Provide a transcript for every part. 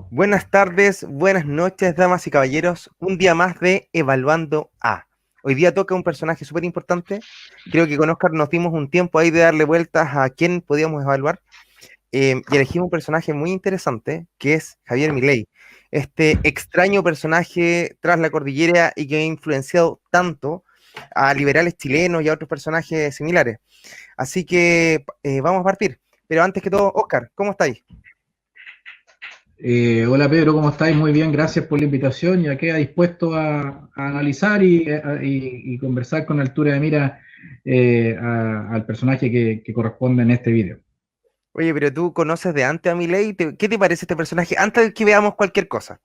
Buenas tardes, buenas noches, damas y caballeros. Un día más de Evaluando A. Hoy día toca un personaje súper importante. Creo que con Oscar nos dimos un tiempo ahí de darle vueltas a quién podíamos evaluar. Y elegimos un personaje muy interesante, que es Javier Milei. Este extraño personaje tras la cordillera y que ha influenciado tanto a liberales chilenos y a otros personajes similares. Así que vamos a partir. Pero antes que todo, Oscar, ¿cómo estáis? Hola Pedro, ¿cómo estáis? Muy bien, gracias por la invitación. Ya queda dispuesto a analizar y conversar con altura de mira al personaje que corresponde en este video. Oye, pero tú conoces de antes a Milei, ¿qué te parece este personaje antes de que veamos cualquier cosa?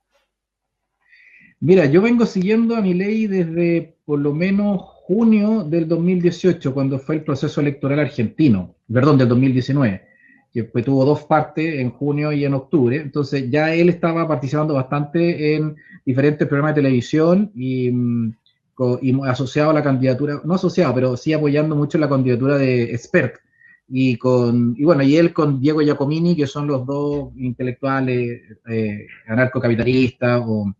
Mira, yo vengo siguiendo a Milei desde por lo menos junio del 2018, cuando fue el proceso electoral argentino, perdón, del 2019, que tuvo dos partes, en junio y en octubre. Entonces ya él estaba participando bastante en diferentes programas de televisión y asociado a la candidatura, no asociado, pero sí apoyando mucho la candidatura de Expert. Y él con Diego Giacomini, que son los dos intelectuales anarcocapitalistas o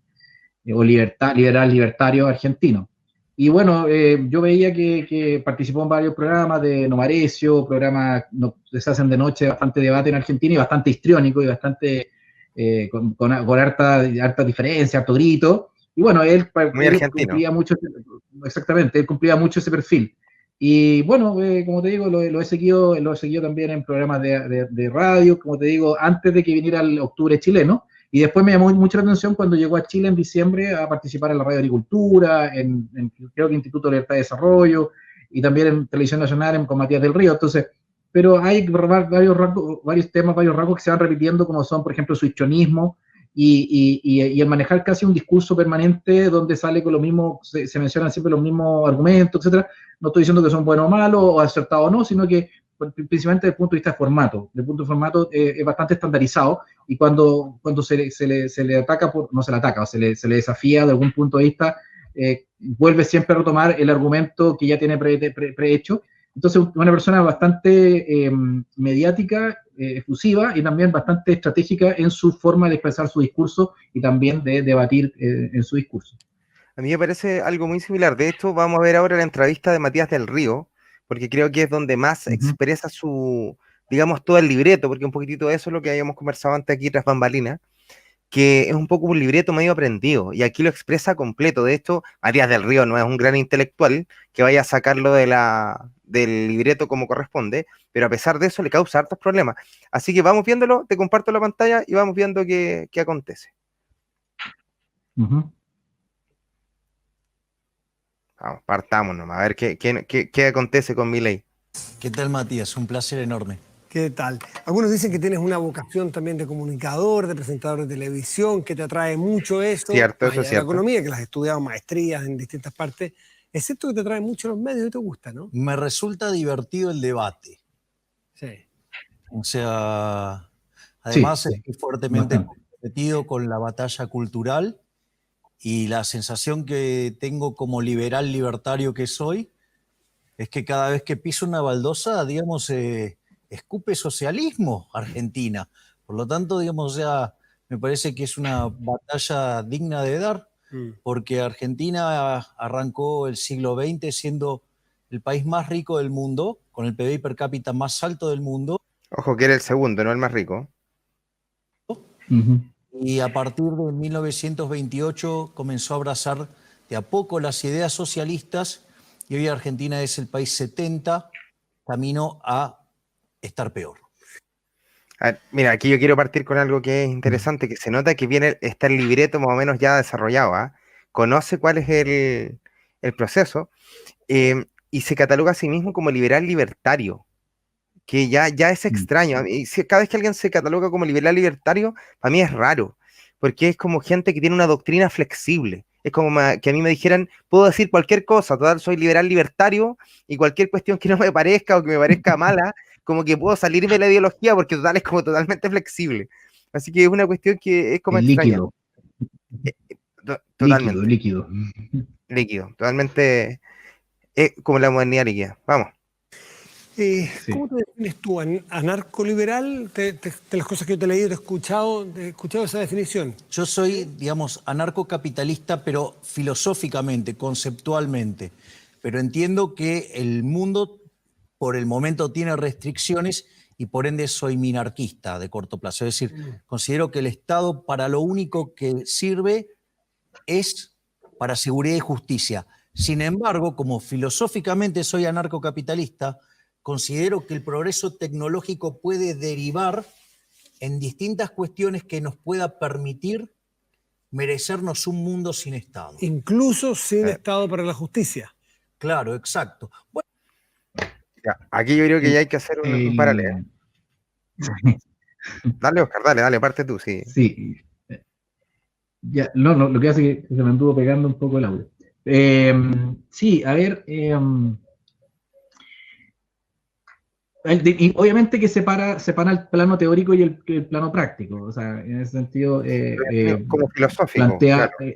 liberal libertario argentino. Y bueno, yo veía que participó en varios programas de Novarecio, programas que se hacen de noche, bastante debate en Argentina y bastante histriónico y bastante con harta diferencia, harto grito. Y bueno, Muy él argentino. cumplía mucho, exactamente, él cumplía mucho ese perfil. Y bueno, como te digo, lo he seguido también en programas de radio, como te digo, antes de que viniera el octubre chileno. Y después me llamó mucho la atención cuando llegó a Chile en diciembre a participar en la Radio Agricultura, creo que Instituto de Libertad de Desarrollo, y también en Televisión Nacional con Matías del Río. Entonces, pero hay varios temas, varios rasgos que se van repitiendo, como son, por ejemplo, su histrionismo y el manejar casi un discurso permanente donde sale con lo mismo, se mencionan siempre los mismos argumentos, etcétera. No estoy diciendo que son buenos o malos, o acertados o no, sino que principalmente desde el punto de vista de formato. Desde el punto de formato es bastante estandarizado y cuando se le ataca, no se le ataca, se le desafía de algún punto de vista, vuelve siempre a retomar el argumento que ya tiene prehecho. Entonces, una persona bastante mediática, efusiva y también bastante estratégica en su forma de expresar su discurso y también de debatir en su discurso. A mí me parece algo muy similar. De hecho, vamos a ver ahora la entrevista de Matías del Río, porque creo que es donde más Uh -huh. expresa su, digamos, todo el libreto, porque un poquitito de eso es lo que habíamos conversado antes aquí tras bambalinas, que es un poco un libreto medio aprendido, y aquí lo expresa completo. De hecho, Matías del Río no es un gran intelectual que vaya a sacarlo del libreto como corresponde, pero a pesar de eso le causa hartos problemas. Así que vamos viéndolo, te comparto la pantalla y vamos viendo qué acontece. Uh -huh. Vamos, partamos nomás, a ver qué acontece con Milei. ¿Qué tal, Matías? Un placer enorme. ¿Qué tal? Algunos dicen que tienes una vocación también de comunicador, de presentador de televisión, que te atrae mucho eso, Cierto, más eso es allá de la cierto. economía, que las has estudiado maestrías en distintas partes. Es cierto que te atraen mucho los medios y te gusta, ¿no? Me resulta divertido el debate. Sí. O sea, Sí, además estoy fuertemente bastante. comprometido con la batalla cultural y la sensación que tengo como liberal libertario que soy es que cada vez que piso una baldosa, digamos, escupe socialismo Argentina. Por lo tanto, digamos, o sea, me parece que es una batalla digna de dar, porque Argentina arrancó el siglo XX siendo el país más rico del mundo, con el PBI per cápita más alto del mundo, Ojo que era el segundo, no el más rico. Uh -huh. y a partir de 1928 comenzó a abrazar de a poco las ideas socialistas, y hoy Argentina es el país 70, camino a estar peor. A ver, mira, aquí yo quiero partir con algo que es interesante, que se nota que está el libreto más o menos ya desarrollado, ¿ah? Conoce cuál es el proceso, y se cataloga a sí mismo como liberal libertario, que ya es extraño. Cada vez que alguien se cataloga como liberal libertario, para mí es raro, porque es como gente que tiene una doctrina flexible. Es como que a mí me dijeran, puedo decir cualquier cosa, total, soy liberal libertario, y cualquier cuestión que no me parezca o que me parezca mala, como que puedo salirme de la ideología porque total es como totalmente flexible. Así que es una cuestión que es como El extraña. líquido, líquido, Totalmente, líquido. líquido, totalmente como la modernidad líquida. Vamos. ¿Cómo te defines tú? ¿Anarcoliberal? De las cosas que yo te he leído, te he escuchado esa definición. Yo soy, digamos, anarcocapitalista, pero filosóficamente, conceptualmente. Pero entiendo que el mundo, por el momento, tiene restricciones y por ende soy minarquista de corto plazo. Es decir, considero que el Estado para lo único que sirve es para seguridad y justicia. Sin embargo, como filosóficamente soy anarcocapitalista, considero que el progreso tecnológico puede derivar en distintas cuestiones que nos pueda permitir merecernos un mundo sin Estado. Incluso sin Estado para la justicia. Claro, exacto. Bueno, ya, aquí yo creo que ya hay que hacer un paralelo. Dale, Oscar, dale, parte tú, sí. Sí. Ya, no, lo que hace es que se me anduvo pegando un poco el audio. Sí, a ver, y obviamente que separa el plano teórico y el plano práctico, o sea, en ese sentido, como filosófico, plantea, claro.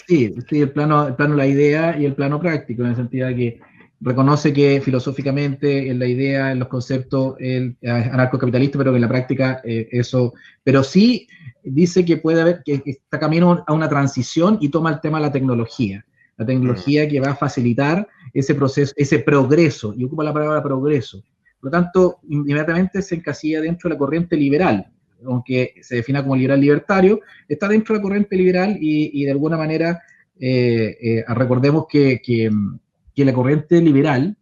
sí, el plano de la idea y el plano práctico, en el sentido de que reconoce que filosóficamente en la idea, en los conceptos, el anarcocapitalista, pero que en la práctica eso, pero sí dice que puede haber, que está camino a una transición y toma el tema de la tecnología que va a facilitar ese proceso, ese progreso, y ocupa la palabra progreso. Por lo tanto, inmediatamente se encasilla dentro de la corriente liberal, aunque se defina como liberal libertario, está dentro de la corriente liberal y de alguna manera recordemos que la corriente liberal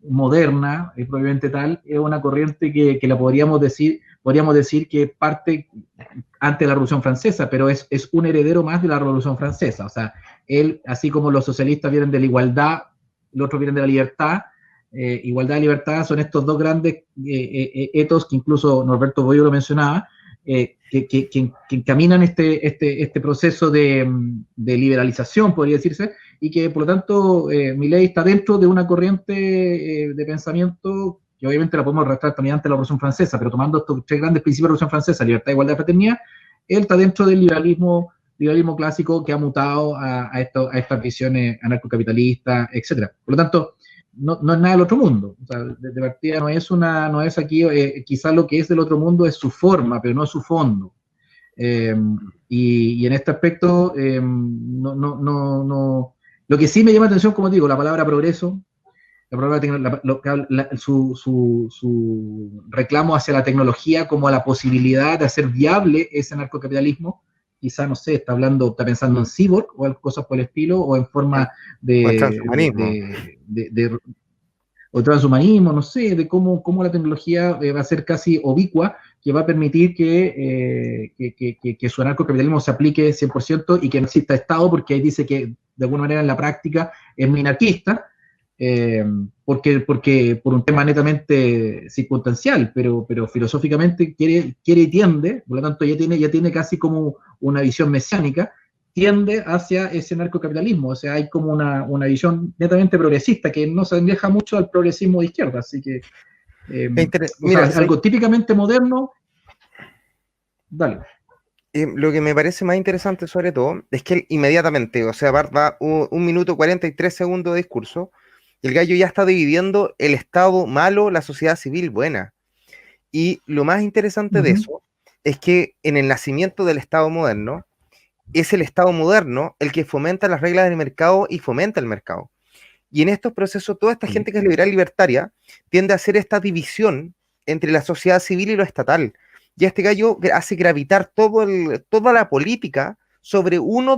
moderna, probablemente tal, es una corriente que la podríamos decir que parte antes de la Revolución Francesa, pero es un heredero más de la Revolución Francesa. O sea, él, así como los socialistas vienen de la igualdad, los otros vienen de la libertad, igualdad y libertad son estos dos grandes etos que incluso Norberto Bobbio lo mencionaba, que encaminan este proceso de liberalización, podría decirse, y que por lo tanto Milei está dentro de una corriente de pensamiento que obviamente la podemos arrastrar también ante la Revolución Francesa, pero tomando estos tres grandes principios de la Revolución Francesa, libertad, igualdad y fraternidad, él está dentro del liberalismo clásico que ha mutado a estas visiones anarcocapitalistas, etc. Por lo tanto, no es nada del otro mundo. O sea, de partida no es aquí, quizás lo que es del otro mundo es su forma, pero no su fondo. Y en este aspecto, lo que sí me llama la atención, como digo, la palabra progreso, su reclamo hacia la tecnología como a la posibilidad de hacer viable ese narcocapitalismo. Quizá, no sé, está pensando en cyborg o cosas por el estilo, o en forma o transhumanismo, no sé, de cómo la tecnología va a ser casi ubicua, que va a permitir que su anarcocapitalismo se aplique 100% y que no exista Estado, porque ahí dice que de alguna manera en la práctica es minarquista, porque por un tema netamente circunstancial, pero filosóficamente quiere y tiende, por lo tanto ya tiene casi como una visión mesiánica, tiende hacia ese narcocapitalismo. O sea, hay como una visión netamente progresista que no se aleja mucho al progresismo de izquierda, así que algo típicamente moderno. Dale. Lo que me parece más interesante sobre todo es que él inmediatamente, o sea, va 1 minuto 43 segundos de discurso, y el gallo ya está dividiendo el Estado malo, la sociedad civil buena. Y lo más interesante de eso es que en el nacimiento del Estado moderno, es el Estado moderno el que fomenta las reglas del mercado y fomenta el mercado. Y en estos procesos, toda esta gente que es liberal libertaria tiende a hacer esta división entre la sociedad civil y lo estatal. Y este gallo hace gravitar toda la política sobre uno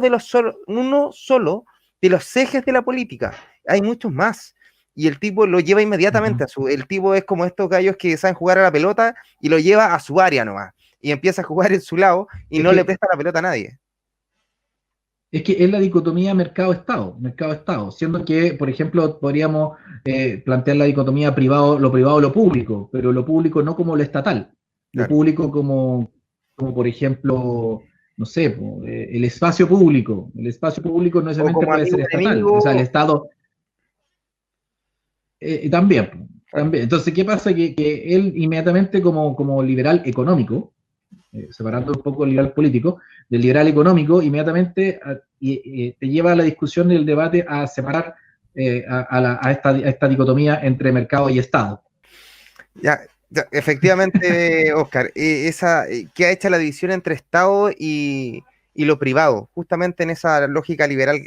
solo de los ejes de la política. Hay muchos más. Y el tipo lo lleva inmediatamente el tipo es como estos gallos que saben jugar a la pelota y lo lleva a su área nomás. Y empieza a jugar en su lado y no le presta la pelota a nadie. Es que es la dicotomía mercado-estado, siendo que, por ejemplo, podríamos plantear la dicotomía lo privado, lo público, pero lo público no como lo estatal, lo público como por ejemplo, no sé, el espacio público no necesariamente puede ser estatal, o sea, el Estado también. Entonces, ¿qué pasa? Que él inmediatamente como liberal económico, separando un poco el liberal político, del liberal económico, inmediatamente te lleva a la discusión y el debate a separar a esta dicotomía entre mercado y Estado. Ya, efectivamente, Oscar, ¿qué ha hecho la división entre Estado y lo privado? Justamente en esa lógica liberal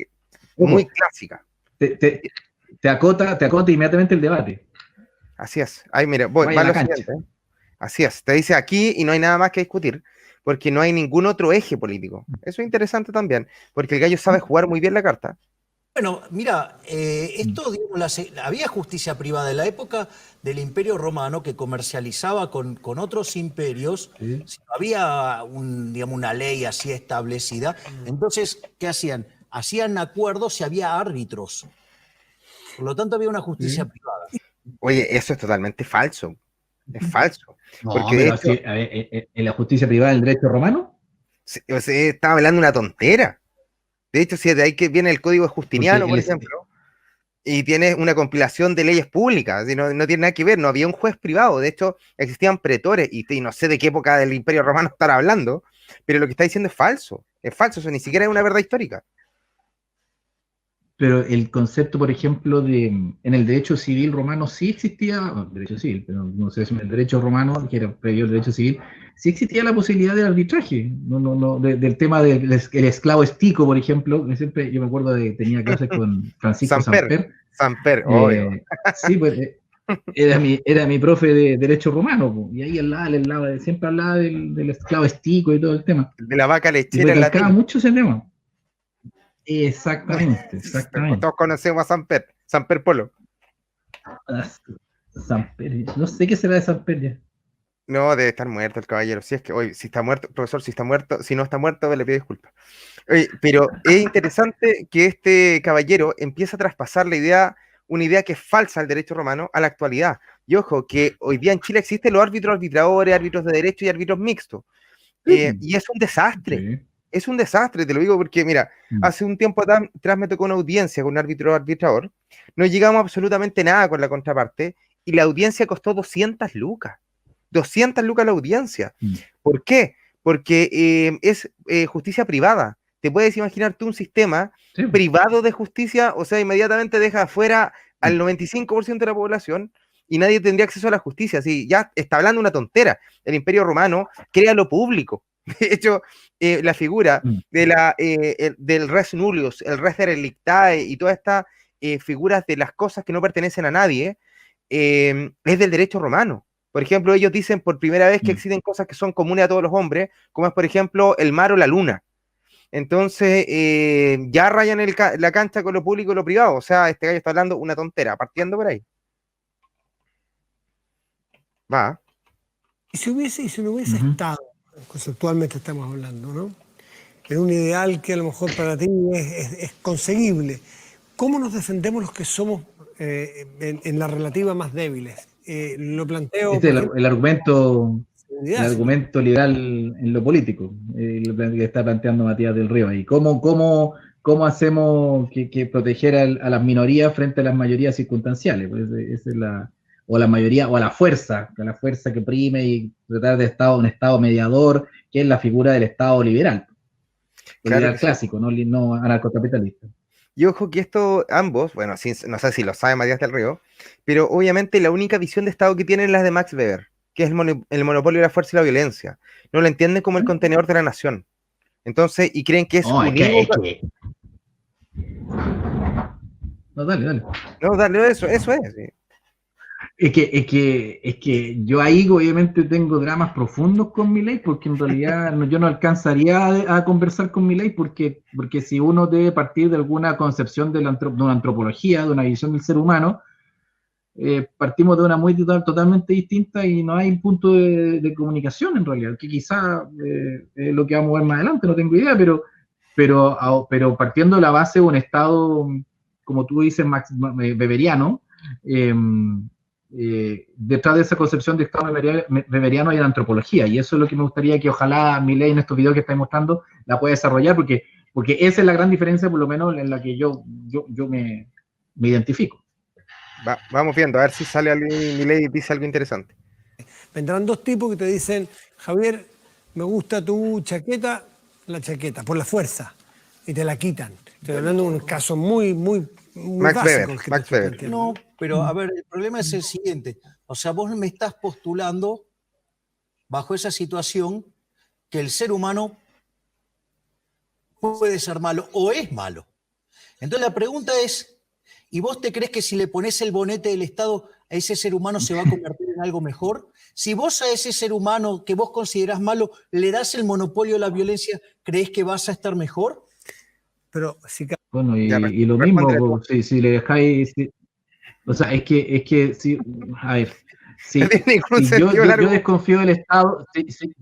muy clásica. Te acota inmediatamente el debate. Así es. Ahí, mira, Vaya va a la lo cancha. siguiente. Así es. Te dice aquí y no hay nada más que discutir, porque no hay ningún otro eje político. Eso es interesante también, porque el gallo sabe jugar muy bien la carta. Bueno, mira, esto, digamos, había justicia privada en la época del Imperio Romano que comercializaba con otros imperios. Sí. Si no había digamos, una ley así establecida. Entonces, ¿qué hacían? Hacían acuerdos y había árbitros. Por lo tanto, había una justicia privada. Oye, eso es totalmente falso. Es falso. No, Porque de pero hecho, así, a ver, ¿en la justicia privada del derecho romano? o sea, estaba hablando una tontera. De hecho, si de ahí que viene el Código Justiniano, por Porque ejemplo, y tienes una compilación de leyes públicas, y no tiene nada que ver, no había un juez privado, de hecho existían pretores, y no sé de qué época del Imperio Romano estar hablando, pero lo que está diciendo es falso, eso ni siquiera es una verdad histórica. Pero el concepto, por ejemplo, en el derecho civil romano sí existía, derecho civil, pero no sé si en el derecho romano, que era previo al derecho civil, sí existía la posibilidad del arbitraje, del tema del esclavo estico, por ejemplo, que siempre yo me acuerdo tenía clases con Francisco Samper. Samper, obvio. Sí, pues era mi profe de derecho romano, pues, y ahí siempre hablaba del esclavo estico y todo el tema. De la vaca Y lechera en recalcaba latín. mucho ese tema. Exactamente. Todos conocemos a Samper Polo. Samper, no sé qué será de Samper ya. No, debe estar muerto el caballero. Si es que, oye, si está muerto, profesor, si está muerto, si no está muerto, le pido disculpas. Oye, pero es interesante que este caballero empieza a traspasar una idea que es falsa al derecho romano a la actualidad. Y ojo, que hoy día en Chile existen los árbitros arbitradores, árbitros de derecho y árbitros mixtos. Y es un desastre. Sí. Es un desastre, te lo digo porque, mira, hace un tiempo atrás me tocó una audiencia con un árbitro arbitrador. No llegamos absolutamente nada con la contraparte y la audiencia costó 200 lucas. 200 lucas la audiencia. ¿Por qué? Porque es justicia privada. Te puedes imaginar tú un sistema privado de justicia, o sea, inmediatamente deja afuera al 95% de la población y nadie tendría acceso a la justicia. Así, ya está hablando una tontera. El Imperio Romano crea lo público. De hecho, la figura del res nullius, el res derelictae y todas estas figuras de las cosas que no pertenecen a nadie, es del derecho romano. Por ejemplo, ellos dicen por primera vez que existen cosas que son comunes a todos los hombres, como es, por ejemplo, el mar o la luna. Entonces, ya rayan la cancha con lo público y lo privado. O sea, este gallo está hablando una tontera, partiendo por ahí. Va. Y si no hubiese estado, conceptualmente estamos hablando, ¿no? En un ideal que a lo mejor para ti es conseguible. ¿Cómo nos defendemos los que somos en la relativa más débiles? Lo planteo... Este es el argumento liberal en lo político, que está planteando Matías del Río ahí. ¿Cómo hacemos que proteger a las minorías frente a las mayorías circunstanciales? Pues esa es o la mayoría, o a la fuerza que prime y tratar de un Estado mediador, que es la figura del Estado liberal. Claro liberal clásico, no anarcocapitalista. Y ojo que esto, ambos, bueno, no sé si lo sabe Matías del Río, pero obviamente la única visión de Estado que tienen es la de Max Weber, que es el monopolio de la fuerza y la violencia. No lo entienden como el contenedor de la nación. Entonces, y creen que es unívoco. No, dale. No, dale, eso es. Sí. Es que yo ahí obviamente tengo dramas profundos con Milei, porque en realidad yo no alcanzaría a conversar con Milei porque si uno debe partir de alguna concepción de una antropología, de una visión del ser humano, partimos de una totalmente distinta y no hay punto de comunicación en realidad, que quizá es lo que vamos a ver más adelante, no tengo idea, pero partiendo de la base de un Estado, como tú dices, weberiano, detrás de esa concepción de Estado weberiano hay la antropología, y eso es lo que me gustaría que ojalá Milei en estos videos que estáis mostrando la pueda desarrollar, porque esa es la gran diferencia, por lo menos en la que yo me identifico. Vamos viendo, a ver si sale alguien, Milei dice algo interesante. Vendrán dos tipos que te dicen, Javier, me gusta tu chaqueta, la chaqueta, por la fuerza, y te la quitan. Estoy hablando de un caso muy, muy muy Max básico Weber, el que te Max estoy Weber. planteando. No, pero a ver, el problema es el siguiente. O sea, vos me estás postulando bajo esa situación que el ser humano puede ser malo o es malo. Entonces la pregunta es, ¿y vos te crees que si le pones el bonete del Estado a ese ser humano se va a convertir en algo mejor? Si vos a ese ser humano que vos considerás malo le das el monopolio de la violencia, ¿crees que vas a estar mejor? Pero si Bueno, Ya, y lo mismo, respóndele tú. si le dejáis, o sea, si, a ver, No tiene ningún si yo, sentido yo, yo largo. desconfío del Estado,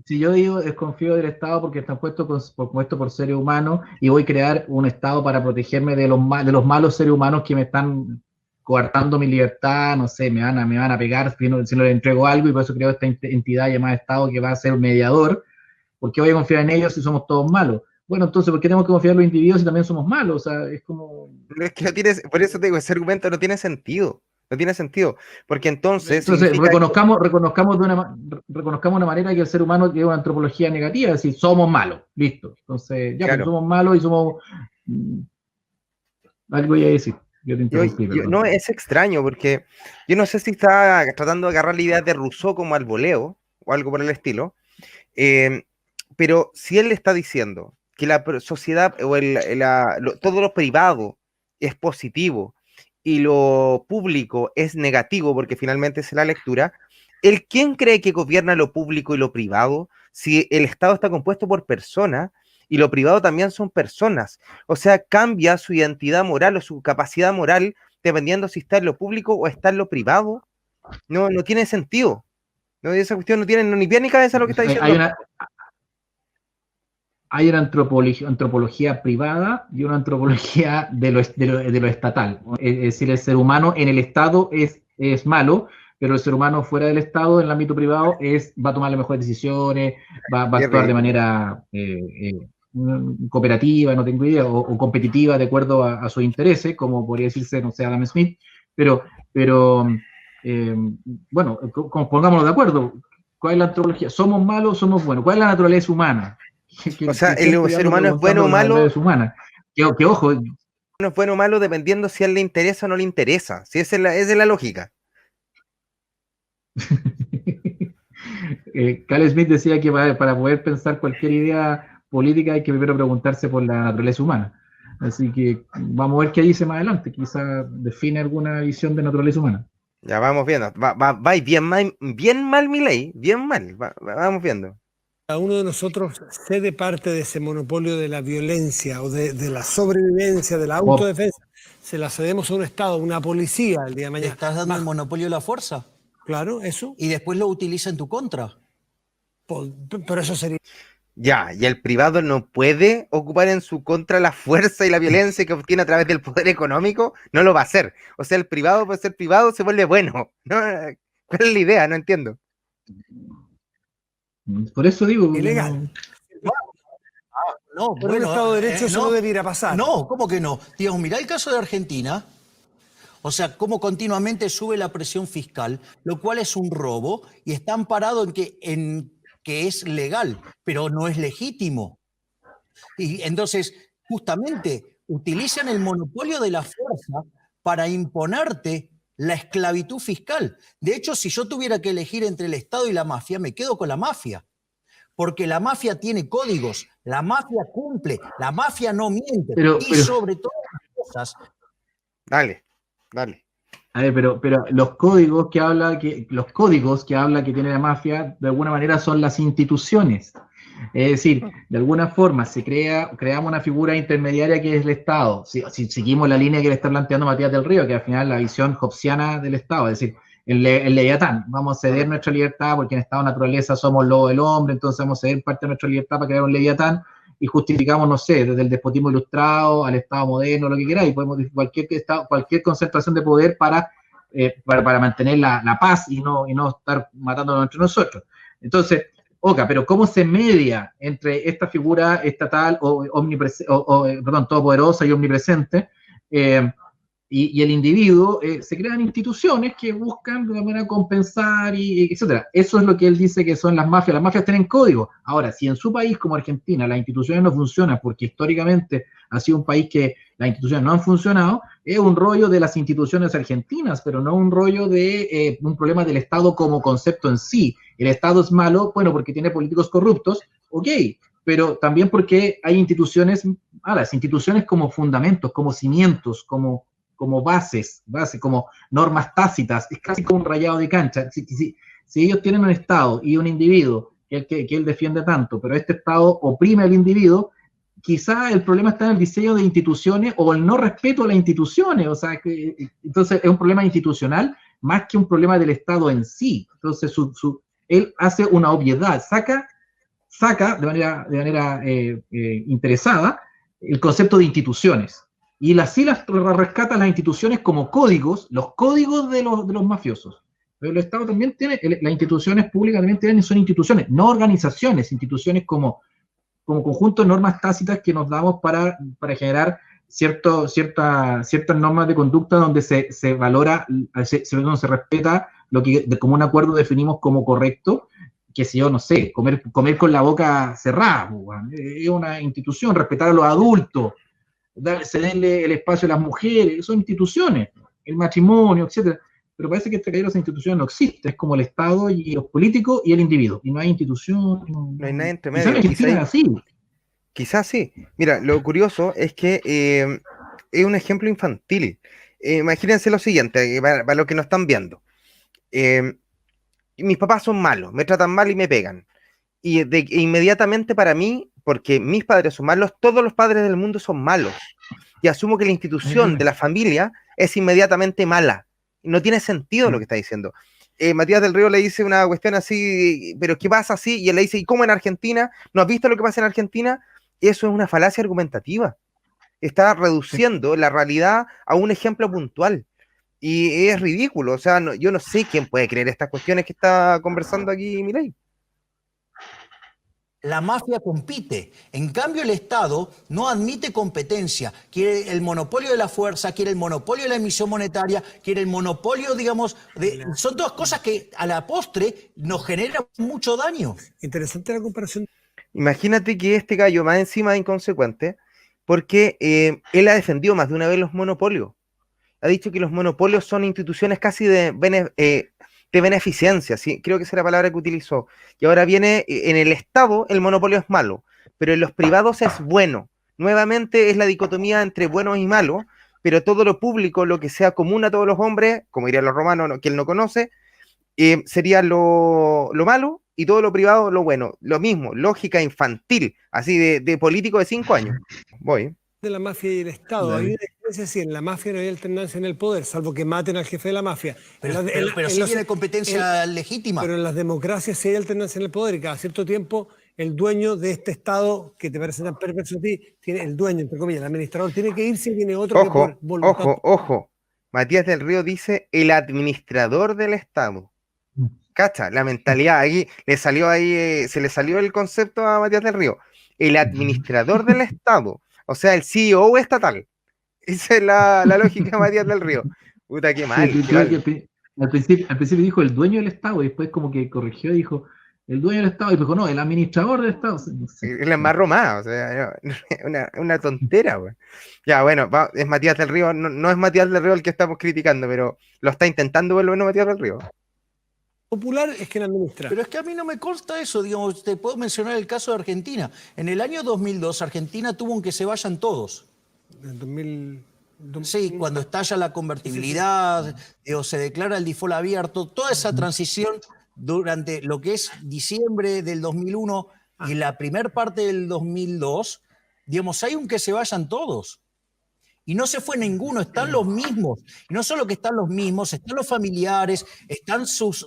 si yo digo desconfío del Estado porque está puesto por seres humanos y voy a crear un Estado para protegerme de los malos seres humanos que me están coartando mi libertad, no sé, me van a pegar si no les entrego algo y por eso creo esta entidad llamada Estado que va a ser un mediador. ¿Por qué voy a confiar en ellos si somos todos malos? Bueno, entonces, ¿por qué tenemos que confiar en los individuos si también somos malos? O sea, es como... Es que no tiene, por eso te digo, ese argumento no tiene sentido. No tiene sentido. Porque entonces Entonces, significa reconozcamos una manera que el ser humano tiene una antropología negativa, es decir, somos malos, listo. Entonces, ya, pues claro. somos malos y somos... algo iba a decir, yo te interrumpí, perdón. No, es extraño porque yo no sé si está tratando de agarrar la idea de Rousseau como al voleo o algo por el estilo, pero si él le está diciendo que la sociedad o todo lo privado es positivo y lo público es negativo, porque finalmente es la lectura, ¿él quién cree que gobierna lo público y lo privado? Si el Estado está compuesto por personas y lo privado también son personas, o sea, cambia su identidad moral o su capacidad moral dependiendo si está en lo público o está en lo privado. No, no tiene sentido. No, esa cuestión no tiene ni pie ni cabeza lo que está diciendo. Hay una antropología privada y una antropología de lo estatal. Es decir, el ser humano en el Estado es malo, pero el ser humano fuera del Estado, en el ámbito privado, va a tomar las mejores decisiones, va a actuar de manera cooperativa, no tengo idea, o competitiva de acuerdo a sus intereses, como podría decirse, no sé, Adam Smith, pero bueno, pongámonos de acuerdo. ¿Cuál es la antropología? ¿Somos malos o somos buenos? ¿Cuál es la naturaleza humana? O sea, el ser humano es bueno o malo. Que ojo. No es bueno o malo dependiendo si a él le interesa o no le interesa. Si esa es la lógica. Carl Smith decía que para poder pensar cualquier idea política hay que primero preguntarse por la naturaleza humana. Así que vamos a ver qué dice más adelante. Quizá define alguna visión de naturaleza humana. Ya vamos viendo. Va bien mal mi ley. Bien mal. Vamos viendo. Cada uno de nosotros cede parte de ese monopolio de la violencia o de la sobrevivencia, de la autodefensa. Se la cedemos a un Estado, a una policía el día de mañana. ¿Estás dando el monopolio de la fuerza? Claro, eso. Y después lo utiliza en tu contra. Pero eso sería... Ya, y el privado no puede ocupar en su contra la fuerza y la violencia que obtiene a través del poder económico, no lo va a hacer. O sea, el privado por ser privado se vuelve bueno. ¿No? ¿Cuál es la idea? No entiendo. Por eso digo... Ilegal. No, por un Estado de Derecho eso no debiera pasar. No, ¿cómo que no? Digamos, mirá el caso de Argentina. O sea, cómo continuamente sube la presión fiscal, lo cual es un robo y está amparado en que es legal, pero no es legítimo. Y entonces, justamente, utilizan el monopolio de la fuerza para imponerte la esclavitud fiscal. De hecho, si yo tuviera que elegir entre el Estado y la mafia, me quedo con la mafia. Porque la mafia tiene códigos, la mafia cumple, la mafia no miente. Y sobre todas las cosas... Dale. A ver, pero los códigos que habla que tiene la mafia, de alguna manera son las instituciones. Es decir, de alguna forma creamos una figura intermediaria que es el Estado. Si seguimos la línea que le está planteando Matías del Río, que al final es la visión hobbesiana del Estado, es decir, el Leviatán, vamos a ceder nuestra libertad porque en estado de naturaleza somos lobo del hombre, entonces vamos a ceder parte de nuestra libertad para crear un Leviatán y justificamos, no sé, desde el despotismo ilustrado al Estado moderno, lo que queráis, podemos decir cualquier concentración de poder para mantener la paz y no estar matándonos entre nosotros. Entonces, pero ¿cómo se media entre esta figura estatal todopoderosa y omnipresente y el individuo, se crean instituciones que buscan de alguna manera compensar, etcétera. Eso es lo que él dice que son las mafias. Las mafias tienen código. Ahora, si en su país como Argentina las instituciones no funcionan porque históricamente ha sido un país que las instituciones no han funcionado, es un rollo de las instituciones argentinas, pero no un rollo de un problema del Estado como concepto en sí. El Estado es malo, bueno, porque tiene políticos corruptos, ok, pero también porque hay instituciones, las instituciones como fundamentos, como cimientos, como bases, como normas tácitas, es casi como un rayado de cancha. Si ellos tienen un Estado y un individuo que él defiende tanto, pero este Estado oprime al individuo, quizá el problema está en el diseño de instituciones o el no respeto a las instituciones, o sea, entonces es un problema institucional más que un problema del Estado en sí. Entonces él hace una obviedad, saca de manera interesada el concepto de instituciones. Y así las rescata las instituciones como códigos, los códigos de los mafiosos. Pero el Estado también tiene, las instituciones públicas también son instituciones, no organizaciones, instituciones como conjunto de normas tácitas que nos damos para generar ciertas normas de conducta donde se valora, donde se respeta lo que de común acuerdo definimos como correcto, que si yo no sé, comer con la boca cerrada, es una institución, respetar a los adultos, cederle el espacio a las mujeres, son instituciones, el matrimonio, etcétera. Pero parece que este caso de las instituciones no existe, es como el Estado y los políticos y el individuo, y no hay institución. No hay nada entre medio. Quizás sí. Mira, lo curioso es que es un ejemplo infantil. Imagínense lo siguiente, para los que nos están viendo. Mis papás son malos, me tratan mal y me pegan. Y inmediatamente para mí, porque mis padres son malos, todos los padres del mundo son malos. Y asumo que la institución de la familia es inmediatamente mala. No tiene sentido lo que está diciendo. Matías del Río le dice una cuestión así, pero ¿qué pasa así? Y él le dice, ¿y cómo en Argentina? ¿No has visto lo que pasa en Argentina? Eso es una falacia argumentativa. Está reduciendo la realidad a un ejemplo puntual. Y es ridículo. O sea, yo no sé quién puede creer estas cuestiones que está conversando aquí Milei. La mafia compite. En cambio, el Estado no admite competencia. Quiere el monopolio de la fuerza, quiere el monopolio de la emisión monetaria, quiere el monopolio, digamos, son todas cosas que a la postre nos generan mucho daño. Interesante la comparación. Imagínate que este gallo más encima es inconsecuente porque él ha defendido más de una vez los monopolios. Ha dicho que los monopolios son instituciones casi de beneficencia, ¿sí? Creo que esa es la palabra que utilizó. Y ahora viene, en el Estado el monopolio es malo, pero en los privados es bueno. Nuevamente es la dicotomía entre buenos y malos, pero todo lo público, lo que sea común a todos los hombres, como dirían los romanos, que él no conoce, sería lo malo, y todo lo privado lo bueno. Lo mismo, lógica infantil, así de político de 5 años. Voy. De la mafia y el Estado. Hay una diferencia, sí, en la mafia no hay alternancia en el poder, salvo que maten al jefe de la mafia. Pero sí tiene competencia legítima. Pero en las democracias sí hay alternancia en el poder, y cada cierto tiempo el dueño de este Estado, que te parece tan perverso a ti, tiene el dueño, entre comillas, el administrador, tiene que irse y tiene otro que por voluntad. Ojo. Matías del Río dice el administrador del Estado. Cacha, la mentalidad, ahí se le salió el concepto a Matías del Río. El administrador del Estado. O sea, el CEO estatal. Esa es la lógica de Matías del Río. Puta, qué mal. Sí, al principio dijo el dueño del Estado, y después como que corrigió y dijo el dueño del Estado, y dijo no, el administrador del Estado. No sé. Es la más romana, o sea, una tontera, güey. Ya, bueno, es Matías del Río, no es Matías del Río el que estamos criticando, pero lo está intentando volver Matías del Río. Popular es quien administra. Pero es que a mí no me consta eso, digamos, te puedo mencionar el caso de Argentina. En el año 2002, Argentina tuvo un que se vayan todos. En sí, cuando estalla la convertibilidad, o se declara el default abierto, toda esa transición durante lo que es diciembre del 2001 y la primer parte del 2002, digamos, hay un que se vayan todos. Y no se fue ninguno, están los mismos. Y no solo que están los mismos, están los familiares, están sus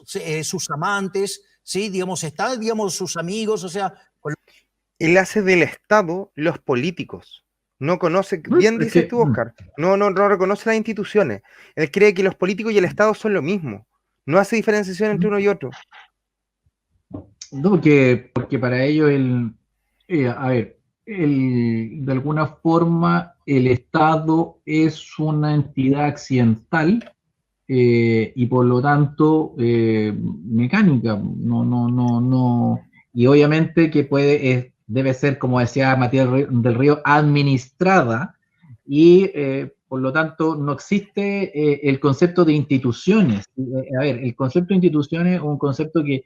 amantes, ¿sí? Digamos, están, digamos, sus amigos, o sea... Él hace del Estado los políticos. No conoce, bien dices tú, Oscar, no reconoce las instituciones. Él cree que los políticos y el Estado son lo mismo. No hace diferenciación entre uno y otro. No, porque para ellos a ver, de alguna forma el Estado es una entidad accidental y por lo tanto mecánica, no, y obviamente que debe ser, como decía Matías del Río, administrada y por lo tanto no existe el concepto de instituciones. A ver, el concepto de instituciones es un concepto que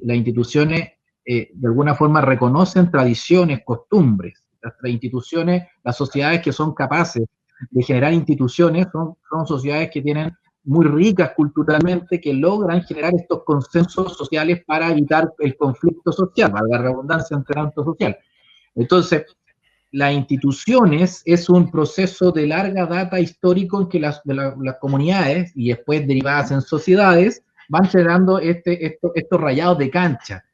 las instituciones de alguna forma reconocen tradiciones, costumbres. Las instituciones, las sociedades que son capaces de generar instituciones son sociedades que tienen muy ricas culturalmente, que logran generar estos consensos sociales para evitar el conflicto social, valga la redundancia entre tanto social. Entonces, las instituciones es un proceso de larga data histórico en que las comunidades, y después derivadas en sociedades, van generando estos rayados de cancha.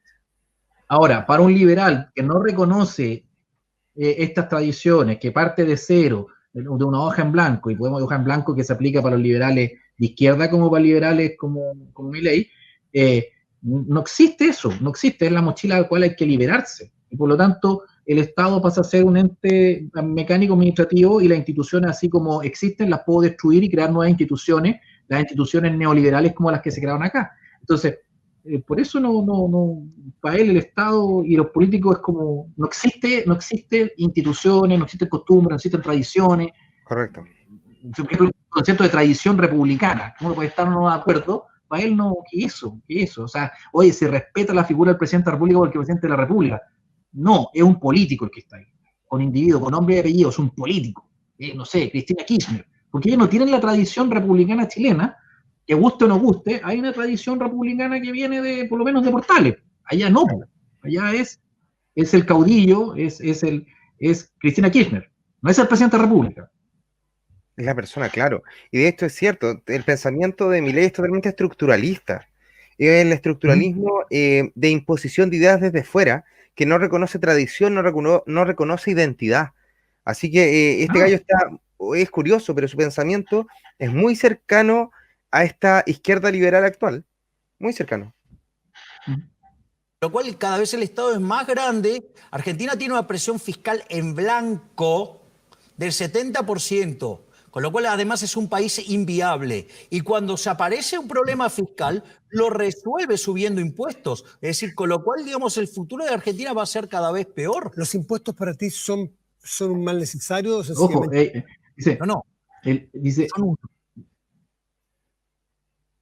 Ahora, para un liberal que no reconoce estas tradiciones, que parte de cero, de una hoja en blanco, y podemos hoja en blanco que se aplica para los liberales de izquierda como para liberales como Milei, no existe eso, no existe, es la mochila al cual hay que liberarse. Y por lo tanto, el Estado pasa a ser un ente mecánico administrativo y las instituciones, así como existen, las puedo destruir y crear nuevas instituciones, las instituciones neoliberales como las que se crearon acá. Entonces, por eso para él el Estado y los políticos es como, no existe instituciones, no existen costumbres, no existen tradiciones. Correcto. El concepto de tradición republicana, uno puede estar no de acuerdo, para él no, ¿qué eso? O sea, oye, se respeta la figura del presidente de la República porque el presidente de la República. No, es un político el que está ahí, con individuo, con nombre y apellido, es un político. No sé, Cristina Kirchner, porque ellos no tienen la tradición republicana chilena, que guste o no guste, hay una tradición republicana que viene de, por lo menos de Portales. Allá no, allá es el caudillo, es Cristina Kirchner, no es el presidente de la República. Es la persona, claro. Y de hecho es cierto, el pensamiento de Milei es totalmente estructuralista. El estructuralismo de imposición de ideas desde fuera, que no reconoce tradición, no reconoce identidad. Así que gallo es curioso, pero su pensamiento es muy cercano a esta izquierda liberal actual. Muy cercano. Lo cual cada vez el Estado es más grande. Argentina tiene una presión fiscal en blanco del 70%, con lo cual además es un país inviable. Y cuando se aparece un problema fiscal, lo resuelve subiendo impuestos. Es decir, con lo cual, digamos, el futuro de Argentina va a ser cada vez peor. ¿Los impuestos para ti son un mal necesario? Ojo, dice, dice,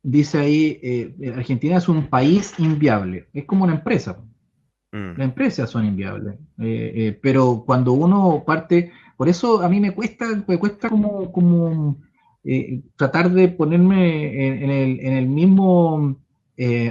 dice ahí, Argentina es un país inviable. Es como una empresa. Las empresas son inviables. Pero cuando uno parte... Por eso a mí me cuesta como tratar de ponerme en el mismo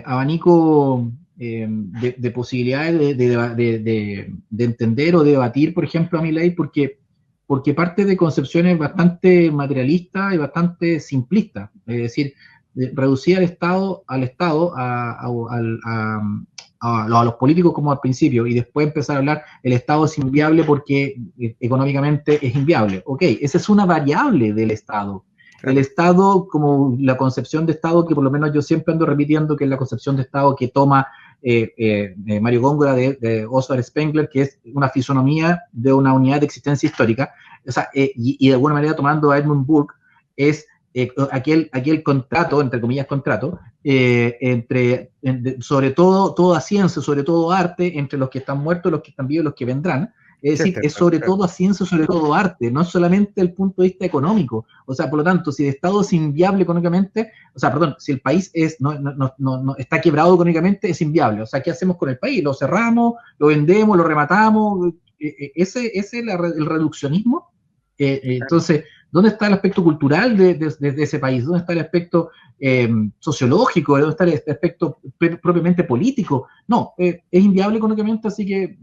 abanico de posibilidades de entender o de debatir, por ejemplo, a Milei, porque parte de concepciones bastante materialistas y bastante simplistas. Es decir, reducir al Estado a los políticos como al principio y después empezar a hablar el Estado es inviable porque económicamente es inviable. Ok, esa es una variable del Estado. Claro. El Estado, como la concepción de Estado, que por lo menos yo siempre ando repitiendo que es la concepción de Estado que toma Mario Góngora de Oswald Spengler, que es una fisonomía de una unidad de existencia histórica, o sea, y de alguna manera tomando a Edmund Burke, es aquel contrato, entre comillas contrato, sobre todo toda ciencia, sobre todo arte, entre los que están muertos, los que están vivos, los que vendrán. Es decir, es sobre todo ciencia, sobre todo arte, no solamente el punto de vista económico. O sea, por lo tanto, si el Estado es inviable económicamente, o sea, perdón, si el país no está quebrado económicamente, es inviable. O sea, ¿qué hacemos con el país? ¿Lo cerramos? ¿Lo vendemos? ¿Lo rematamos? Ese es el reduccionismo. Entonces, ¿dónde está el aspecto cultural de ese país? ¿Dónde está el aspecto sociológico? ¿Dónde está el aspecto propiamente político? No, es inviable económicamente, así que,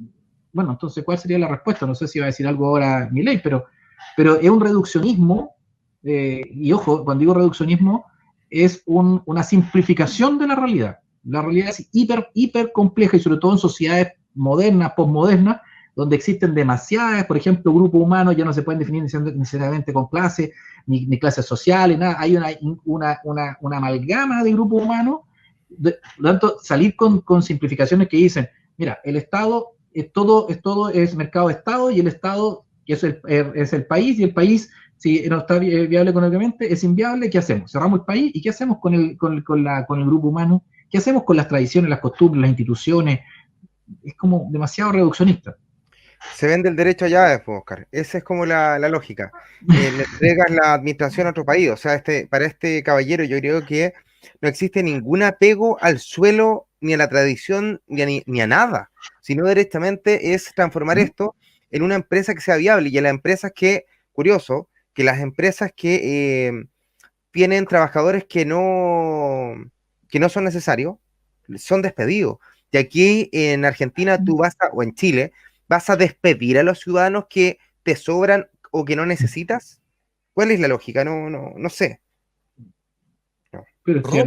bueno, entonces, ¿cuál sería la respuesta? No sé si va a decir algo ahora Milei, pero es un reduccionismo, y ojo, cuando digo reduccionismo, es una simplificación de la realidad. La realidad es hiper compleja, y sobre todo en sociedades modernas, postmodernas, donde existen demasiadas, por ejemplo, grupos humanos ya no se pueden definir necesariamente con clases, ni clases sociales, nada. Hay una amalgama de grupos humanos. Por lo tanto, salir con simplificaciones que dicen, mira, el Estado todo es mercado de Estado, y el Estado, que es el país, y el país, si no está viable económicamente, es inviable. ¿Qué hacemos? Cerramos el país, ¿y qué hacemos con el grupo humano? ¿Qué hacemos con las tradiciones, las costumbres, las instituciones? Es como demasiado reduccionista. Se vende el derecho allá después, Oscar. Esa es como la lógica. Le entregas la administración a otro país. O sea, para este caballero yo creo que no existe ningún apego al suelo, ni a la tradición, ni a nada, sino directamente es transformar esto en una empresa que sea viable. Y a las empresas curioso, que las empresas que tienen trabajadores que no son necesarios, son despedidos. Y aquí en Argentina o en Chile, vas a despedir a los ciudadanos que te sobran o que no necesitas. ¿Cuál es la lógica? No sé. No. Pero es que,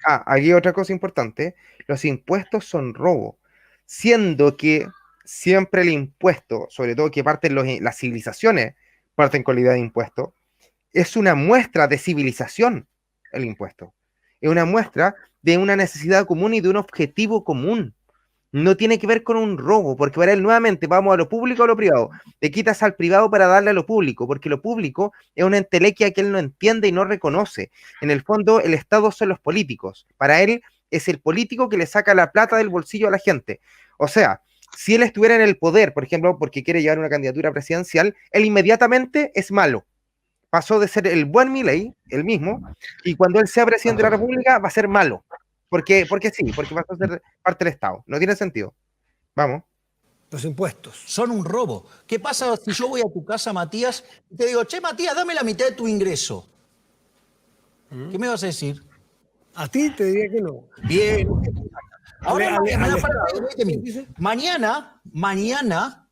Aquí otra cosa importante, los impuestos son robo, siendo que siempre el impuesto, sobre todo que parten las civilizaciones, parten con la idea de impuesto, es una muestra de civilización el impuesto. Es una muestra de una necesidad común y de un objetivo común. No tiene que ver con un robo, porque para él nuevamente vamos a lo público o a lo privado. Le quitas al privado para darle a lo público, porque lo público es una entelequia que él no entiende y no reconoce. En el fondo, el Estado son los políticos. Para él es el político que le saca la plata del bolsillo a la gente. O sea, si él estuviera en el poder, por ejemplo, porque quiere llevar una candidatura presidencial, él inmediatamente es malo. Pasó de ser el buen Milei, el mismo, y cuando él sea presidente de la República va a ser malo. Porque sí, porque va a ser parte del Estado. No tiene sentido. Vamos. Los impuestos. Son un robo. ¿Qué pasa si yo voy a tu casa, Matías, y te digo, che, Matías, dame la mitad de tu ingreso? ¿Qué me vas a decir? A ti te diría que no. Bien. Ahora, mañana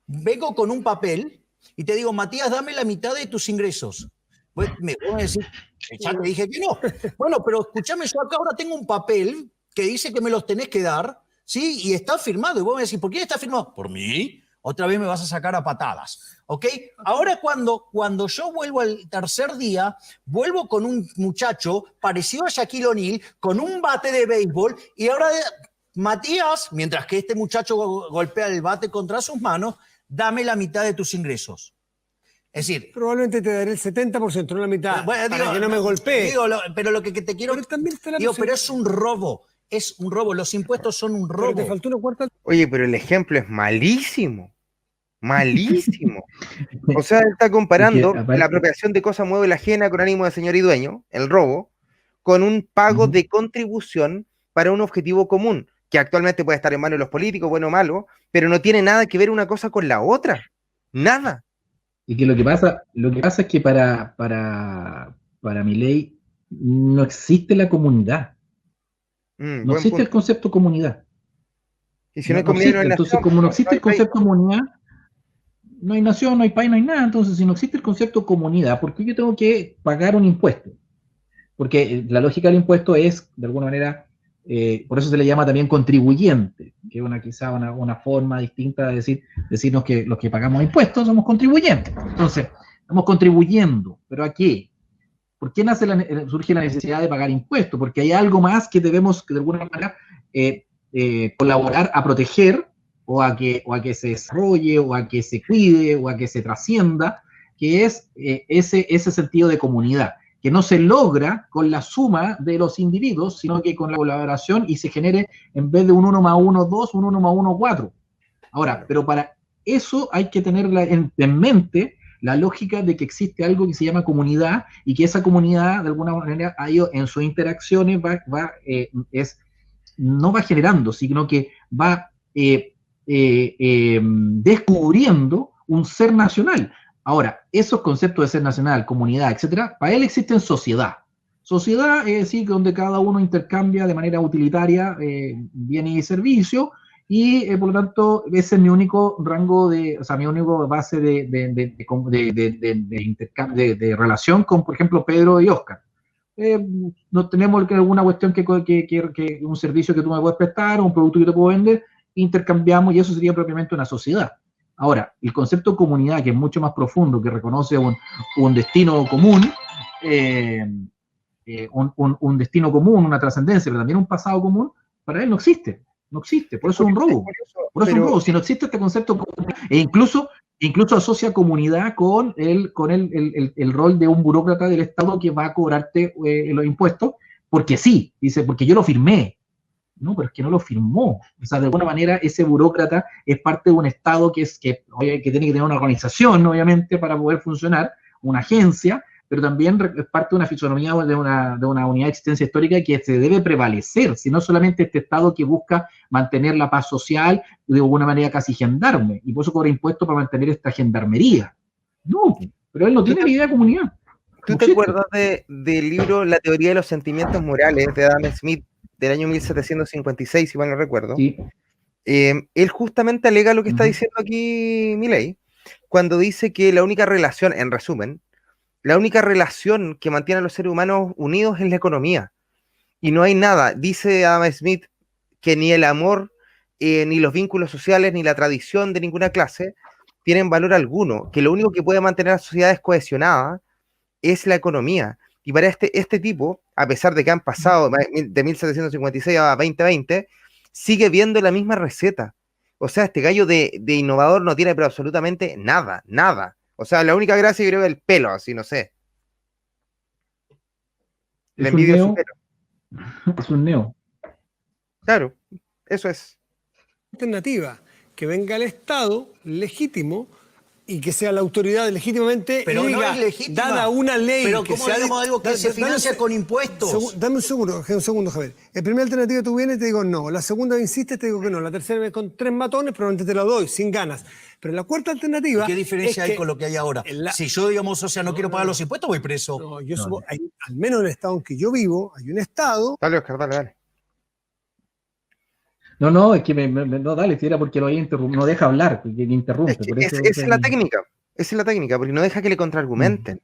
vengo con un papel y te digo, Matías, dame la mitad de tus ingresos. Pues me voy a decir, ya te dije que no. Bueno, pero escúchame, yo acá ahora tengo un papel que dice que me los tenés que dar, ¿sí? Y está firmado. Y vos me decís, ¿por quién está firmado? ¿Por mí? Otra vez me vas a sacar a patadas, ¿ok? Ahora cuando yo vuelvo al tercer día, vuelvo con un muchacho parecido a Shaquille O'Neal, con un bate de béisbol, y ahora, Matías, mientras que este muchacho golpea el bate contra sus manos, dame la mitad de tus ingresos. Es decir, probablemente te daré el 70%, no la mitad, bueno, para que no me golpee. Pero lo que te quiero... Pero es un robo. Es un robo. Los impuestos son un robo. Pero te faltó una cuarta... Oye, pero el ejemplo es malísimo. Malísimo. O sea, él está comparando la apropiación de cosa mueble ajena con ánimo de señor y dueño, el robo, con un pago de contribución para un objetivo común, que actualmente puede estar en manos de los políticos, bueno o malo, pero no tiene nada que ver una cosa con la otra. Nada. Y que lo que pasa es que para Milei no existe la comunidad. No existe el concepto comunidad. Y si no hay comunidad, no hay nación. Entonces, como no existe el concepto comunidad, no hay nación, no hay país, no hay nada. Entonces, si no existe el concepto comunidad, ¿por qué yo tengo que pagar un impuesto? Porque la lógica del impuesto es, de alguna manera, por eso se le llama también contribuyente, que es quizá una forma distinta de decirnos que los que pagamos impuestos somos contribuyentes. Entonces, estamos contribuyendo, ¿pero a qué? ¿Por qué surge la necesidad de pagar impuestos? Porque hay algo más que debemos, de alguna manera, colaborar a proteger, o a que se desarrolle, o a que se cuide, o a que se trascienda, que es ese sentido de comunidad, que no se logra con la suma de los individuos, sino que con la colaboración, y se genere, en vez de un 1 más 1, 2, un 1 más 1, 4. Ahora, pero para eso hay que tener en mente la lógica de que existe algo que se llama comunidad, y que esa comunidad, de alguna manera, en sus interacciones no va generando, sino que va descubriendo un ser nacional. Ahora, esos conceptos de ser nacional, comunidad, etcétera, para él existen sociedad. Sociedad es decir, donde cada uno intercambia de manera utilitaria bienes y servicios, y por lo tanto ese es mi único rango mi único base de relación con, por ejemplo, Pedro y Oscar. No tenemos alguna cuestión que un servicio que tú me puedes prestar, o un producto que te puedo vender, intercambiamos, y eso sería propiamente una sociedad. Ahora, el concepto de comunidad, que es mucho más profundo, que reconoce un destino común, un destino común, una trascendencia, pero también un pasado común, para él no existe. No existe, por eso es un robo. Por eso es un robo. Si no existe este concepto, e incluso asocia comunidad con el rol de un burócrata del Estado que va a cobrarte los impuestos, porque sí, dice, porque yo lo firmé. No, pero es que no lo firmó. O sea, de alguna manera ese burócrata es parte de un Estado que tiene que tener una organización, obviamente, para poder funcionar, una agencia, pero también es parte de una fisonomía de una unidad de existencia histórica que se debe prevalecer, si no solamente este Estado que busca mantener la paz social de alguna manera casi gendarme, y por eso cobra impuestos para mantener esta gendarmería. No, pero él no tiene ni idea de comunidad. ¿Tú te acuerdas del libro La teoría de los sentimientos morales de Adam Smith del año 1756, si mal no recuerdo? Sí. Él justamente alega lo que está diciendo aquí Milei, cuando dice que la única relación, en resumen, la única relación que mantiene a los seres humanos unidos es la economía. Y no hay nada, dice Adam Smith, que ni el amor, ni los vínculos sociales, ni la tradición de ninguna clase tienen valor alguno, que lo único que puede mantener a sociedades cohesionadas es la economía. Y para este tipo, a pesar de que han pasado de 1756 a 2020, sigue viendo la misma receta. O sea, este gallo de innovador no tiene pero absolutamente nada, nada. O sea, la única gracia yo creo que es el pelo, así, no sé. Le envidio su pelo. Es un neo. Claro, eso es. Alternativa, que venga el Estado legítimo y que sea la autoridad legítimamente pero no es legítima, dada una ley. Pero que ¿cómo digamos algo que se financia con impuestos? Dame un segundo, Javier. La primera alternativa tú vienes y te digo no. La segunda insistes, te digo que no. La tercera con 3 matones, probablemente te la doy, sin ganas. Pero la cuarta alternativa... ¿Qué diferencia hay con lo que hay ahora? Si yo, digamos, o sea, no quiero pagar los impuestos, voy preso. No, al menos en el estado en que yo vivo, hay un estado... Dale, Oscar, dale. No, es que no, dale, si era porque lo había interrumpido, no deja hablar, porque me interrumpe. Esa es la técnica, porque no deja que le contraargumenten.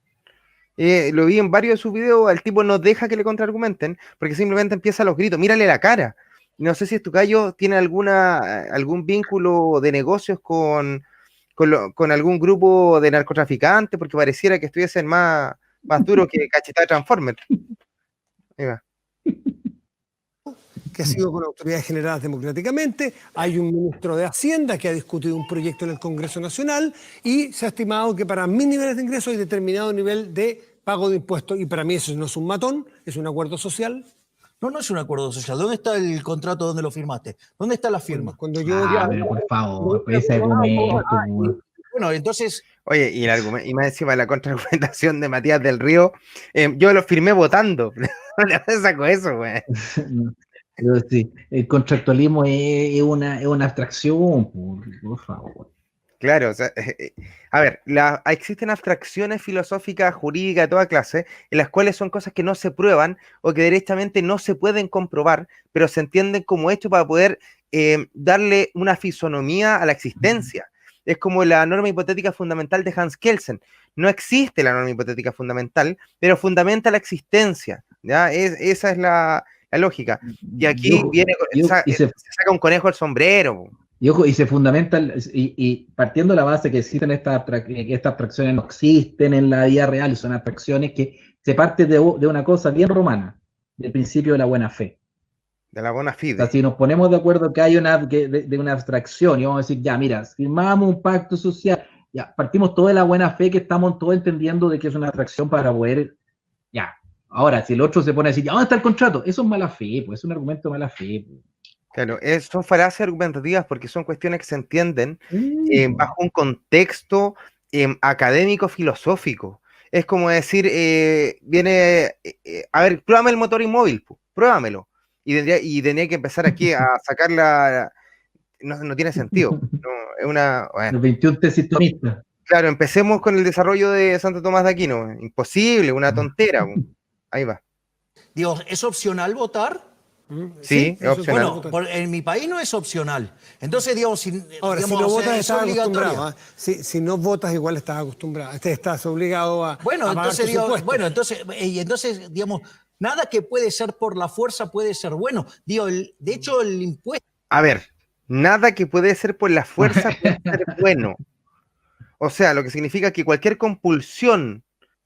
Lo vi en varios de sus videos, al tipo no deja que le contraargumenten, porque simplemente empieza a los gritos, mírale la cara. No sé si Estucayo tiene algún vínculo de negocios con algún grupo de narcotraficantes, porque pareciera que estuviesen más duro que cachetada de Transformer. Ahí va. Que ha sido con autoridades generadas democráticamente. Hay un ministro de Hacienda que ha discutido un proyecto en el Congreso Nacional y se ha estimado que para mis niveles de ingresos hay determinado nivel de pago de impuestos. Y para mí eso no es un matón, es un acuerdo social. No es un acuerdo social. ¿Dónde está el contrato? ¿Dónde lo firmaste? ¿Dónde está la firma? Cuando yo pero por favor, ese argumento. Bueno, entonces... Oye, y más encima la contraargumentación de Matías del Río, yo lo firmé votando. No saco eso, güey. Pero sí, el contractualismo es una abstracción, por favor. Claro, o sea, a ver, existen abstracciones filosóficas, jurídicas de toda clase, en las cuales son cosas que no se prueban o que derechamente no se pueden comprobar, pero se entienden como hechos para poder darle una fisonomía a la existencia. Es como la norma hipotética fundamental de Hans Kelsen. No existe la norma hipotética fundamental, pero fundamenta la existencia, ¿ya? Esa es la lógica. Y aquí se saca un conejo al sombrero. Y ojo, y se fundamenta, y partiendo de la base que existen estas abstracciones, no existen en la vida real, son abstracciones que se parte de una cosa bien romana, del principio de la buena fe. De la buena fide. O sea, si nos ponemos de acuerdo que hay de una abstracción, y vamos a decir, ya, mira, firmamos un pacto social, ya, partimos toda de la buena fe que estamos todos entendiendo de que es una abstracción para poder, ya. Ahora, si el otro se pone a decir, ¿dónde está el contrato? Eso es mala fe, pues es un argumento de mala fe. Pues. Claro, son falacias argumentativas porque son cuestiones que se entienden bajo un contexto académico filosófico. Es como decir, a ver, pruébame el motor inmóvil, pruébamelo. Y tendría que empezar aquí a sacarla. No tiene sentido. No, es una. Bueno. Los 21 tesis tomistas. Claro, empecemos con el desarrollo de Santo Tomás de Aquino. Imposible, una tontera. Ahí va. Digo, ¿es opcional votar? Sí, es opcional. Bueno, en mi país no es opcional. Entonces, digamos, si no votas, estás acostumbrado. Si no votas, igual estás acostumbrado. Estás obligado a. Bueno, entonces, digamos, nada que puede ser por la fuerza puede ser bueno. Digo, de hecho, el impuesto. A ver, nada que puede ser por la fuerza puede ser bueno. O sea, lo que significa que cualquier compulsión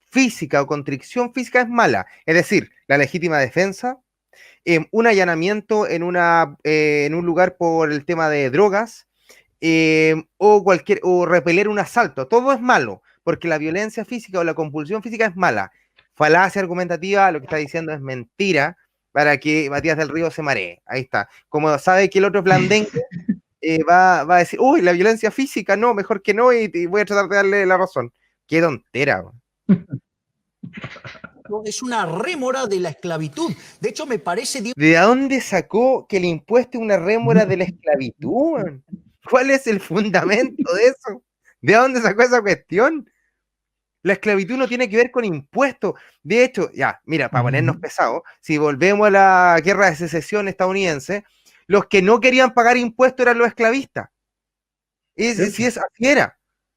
física o constricción física es mala. Es decir, la legítima defensa, un allanamiento en un lugar por el tema de drogas, o repeler un asalto. Todo es malo, porque la violencia física o la compulsión física es mala. Falacia argumentativa, lo que está diciendo es mentira, para que Matías del Río se maree. Ahí está. Como sabe que el otro es blandengue, va a decir, uy, la violencia física, no, mejor que no, y voy a tratar de darle la razón. Qué tontera. Es una rémora de la esclavitud. De hecho, me parece... ¿De dónde sacó que el impuesto es una rémora de la esclavitud? ¿Cuál es el fundamento de eso? ¿De dónde sacó esa cuestión? La esclavitud no tiene que ver con impuestos. De hecho, ya, mira, para ponernos pesados, si volvemos a la guerra de secesión estadounidense, los que no querían pagar impuestos eran los esclavistas.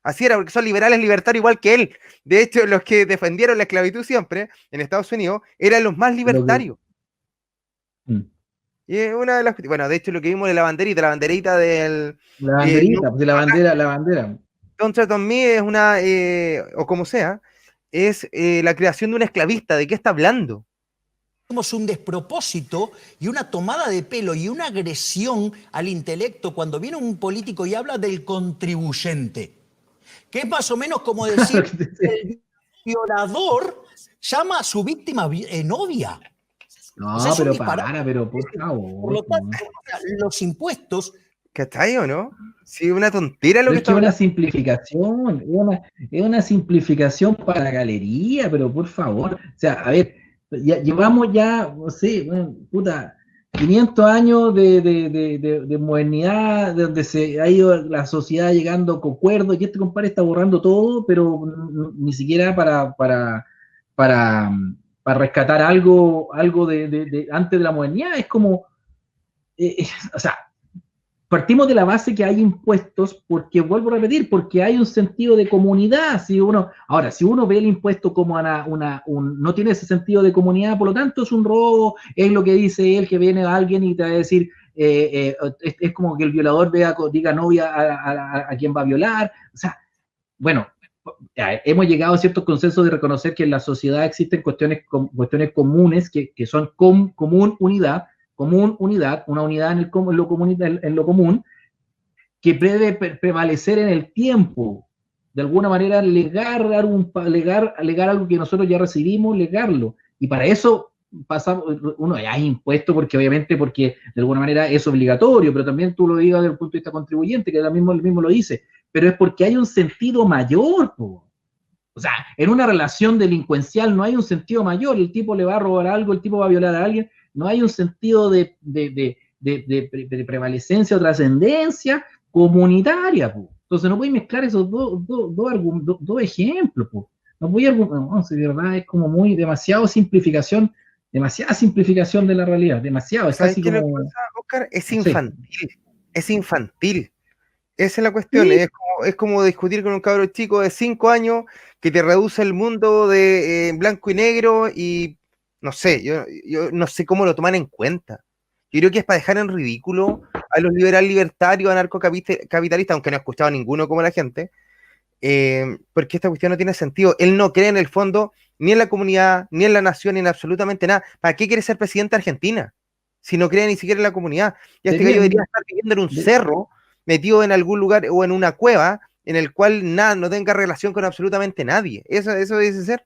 Así era, porque son liberales libertarios igual que él. De hecho, los que defendieron la esclavitud siempre en Estados Unidos eran los más libertarios. Y una de las, bueno, de hecho, lo que vimos de la banderita del... La banderita, de la bandera. Don't Tread on Me es una, o como sea, es la creación de un esclavista. ¿De qué está hablando? Tenemos un despropósito y una tomada de pelo y una agresión al intelecto cuando viene un político y habla del contribuyente, que es más o menos como decir el violador llama a su víctima novia. No, o sea, pero por favor. Por lo tanto, los impuestos... ¿Cachai o no? Sí, una tontera lo que está hablando. Es una simplificación, es una simplificación para la galería, pero por favor, o sea, a ver, llevamos ya, no sé, 500 años de modernidad, donde se ha ido la sociedad llegando a concuerdos, y este compadre está borrando todo, pero ni siquiera para rescatar algo de antes de la modernidad. Es como, o sea, partimos de la base que hay impuestos porque, vuelvo a repetir, porque hay un sentido de comunidad. Si uno ve el impuesto como no tiene ese sentido de comunidad, por lo tanto es un robo, es lo que dice él, que viene alguien y te va a decir, es como que el violador diga novia a quien va a violar. O sea, bueno, hemos llegado a ciertos consensos de reconocer que en la sociedad existen cuestiones comunes que son común unidad, una unidad en lo común, que puede prevalecer en el tiempo, de alguna manera legar algo que nosotros ya recibimos, legarlo, y para eso hay impuestos porque de alguna manera es obligatorio, pero también tú lo digas desde el punto de vista contribuyente, que él mismo lo dice, pero es porque hay un sentido mayor, po. O sea, en una relación delincuencial no hay un sentido mayor, el tipo le va a robar algo, el tipo va a violar a alguien, no hay un sentido de prevalecencia o trascendencia comunitaria, po. Entonces no voy a mezclar esos dos ejemplos, po. No voy a de verdad es como demasiada simplificación de la realidad, demasiado. ¿Sabes qué lo que pasa, Oscar? Es infantil, es infantil. Esa es la cuestión, sí. Es como discutir con un cabro chico de 5 años que te reduce el mundo de blanco y negro y no sé, yo no sé cómo lo toman en cuenta. Yo creo que es para dejar en ridículo a los libertarios, anarcocapitalistas, aunque no he escuchado a ninguno como la gente, porque esta cuestión no tiene sentido. Él no cree en el fondo ni en la comunidad, ni en la nación, ni en absolutamente nada. ¿Para qué quiere ser presidente de Argentina? Si no cree ni siquiera en la comunidad. Y este gallo debería estar viviendo en un cerro, metido en algún lugar o en una cueva en el cual nada, no tenga relación con absolutamente nadie. Eso dice ser.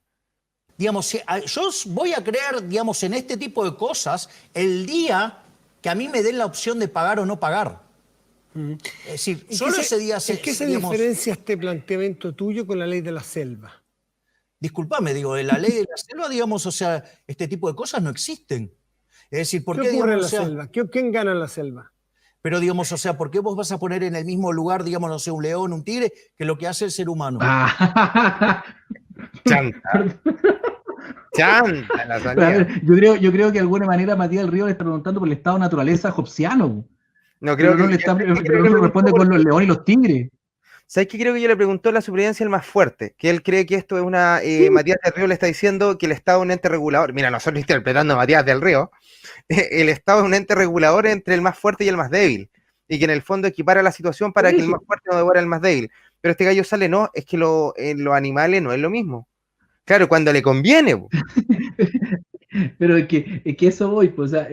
Digamos, yo voy a creer, digamos, en este tipo de cosas el día que a mí me den la opción de pagar o no pagar. Es decir, solo ese día ¿En qué se diferencia este planteamiento tuyo con la ley de la selva? Disculpame, digo, en la ley de la selva, digamos, o sea, este tipo de cosas no existen. Es decir, ¿por qué ocurre en la selva? ¿Quién gana en la selva? Pero, digamos, o sea, ¿por qué vos vas a poner en el mismo lugar, digamos, no sé, un león, un tigre, que lo que hace el ser humano? Chanta. Chanta la salida. Yo creo que de alguna manera Matías del Río le está preguntando por el estado de naturaleza hobbesiano. No creo que no responde con los leones y los tigres. ¿Sabes qué? Creo que yo le preguntó la supervivencia del más fuerte, que él cree que esto es una... Matías del Río le está diciendo que el Estado es un ente regulador. Mira, nosotros interpretando a Matías del Río, el Estado es un ente regulador entre el más fuerte y el más débil, y que en el fondo equipara la situación para que el más fuerte no devore al más débil. Pero este gallo sale, no, es que en los animales no es lo mismo. Claro, cuando le conviene. Pero es que eso voy, pues, o sea,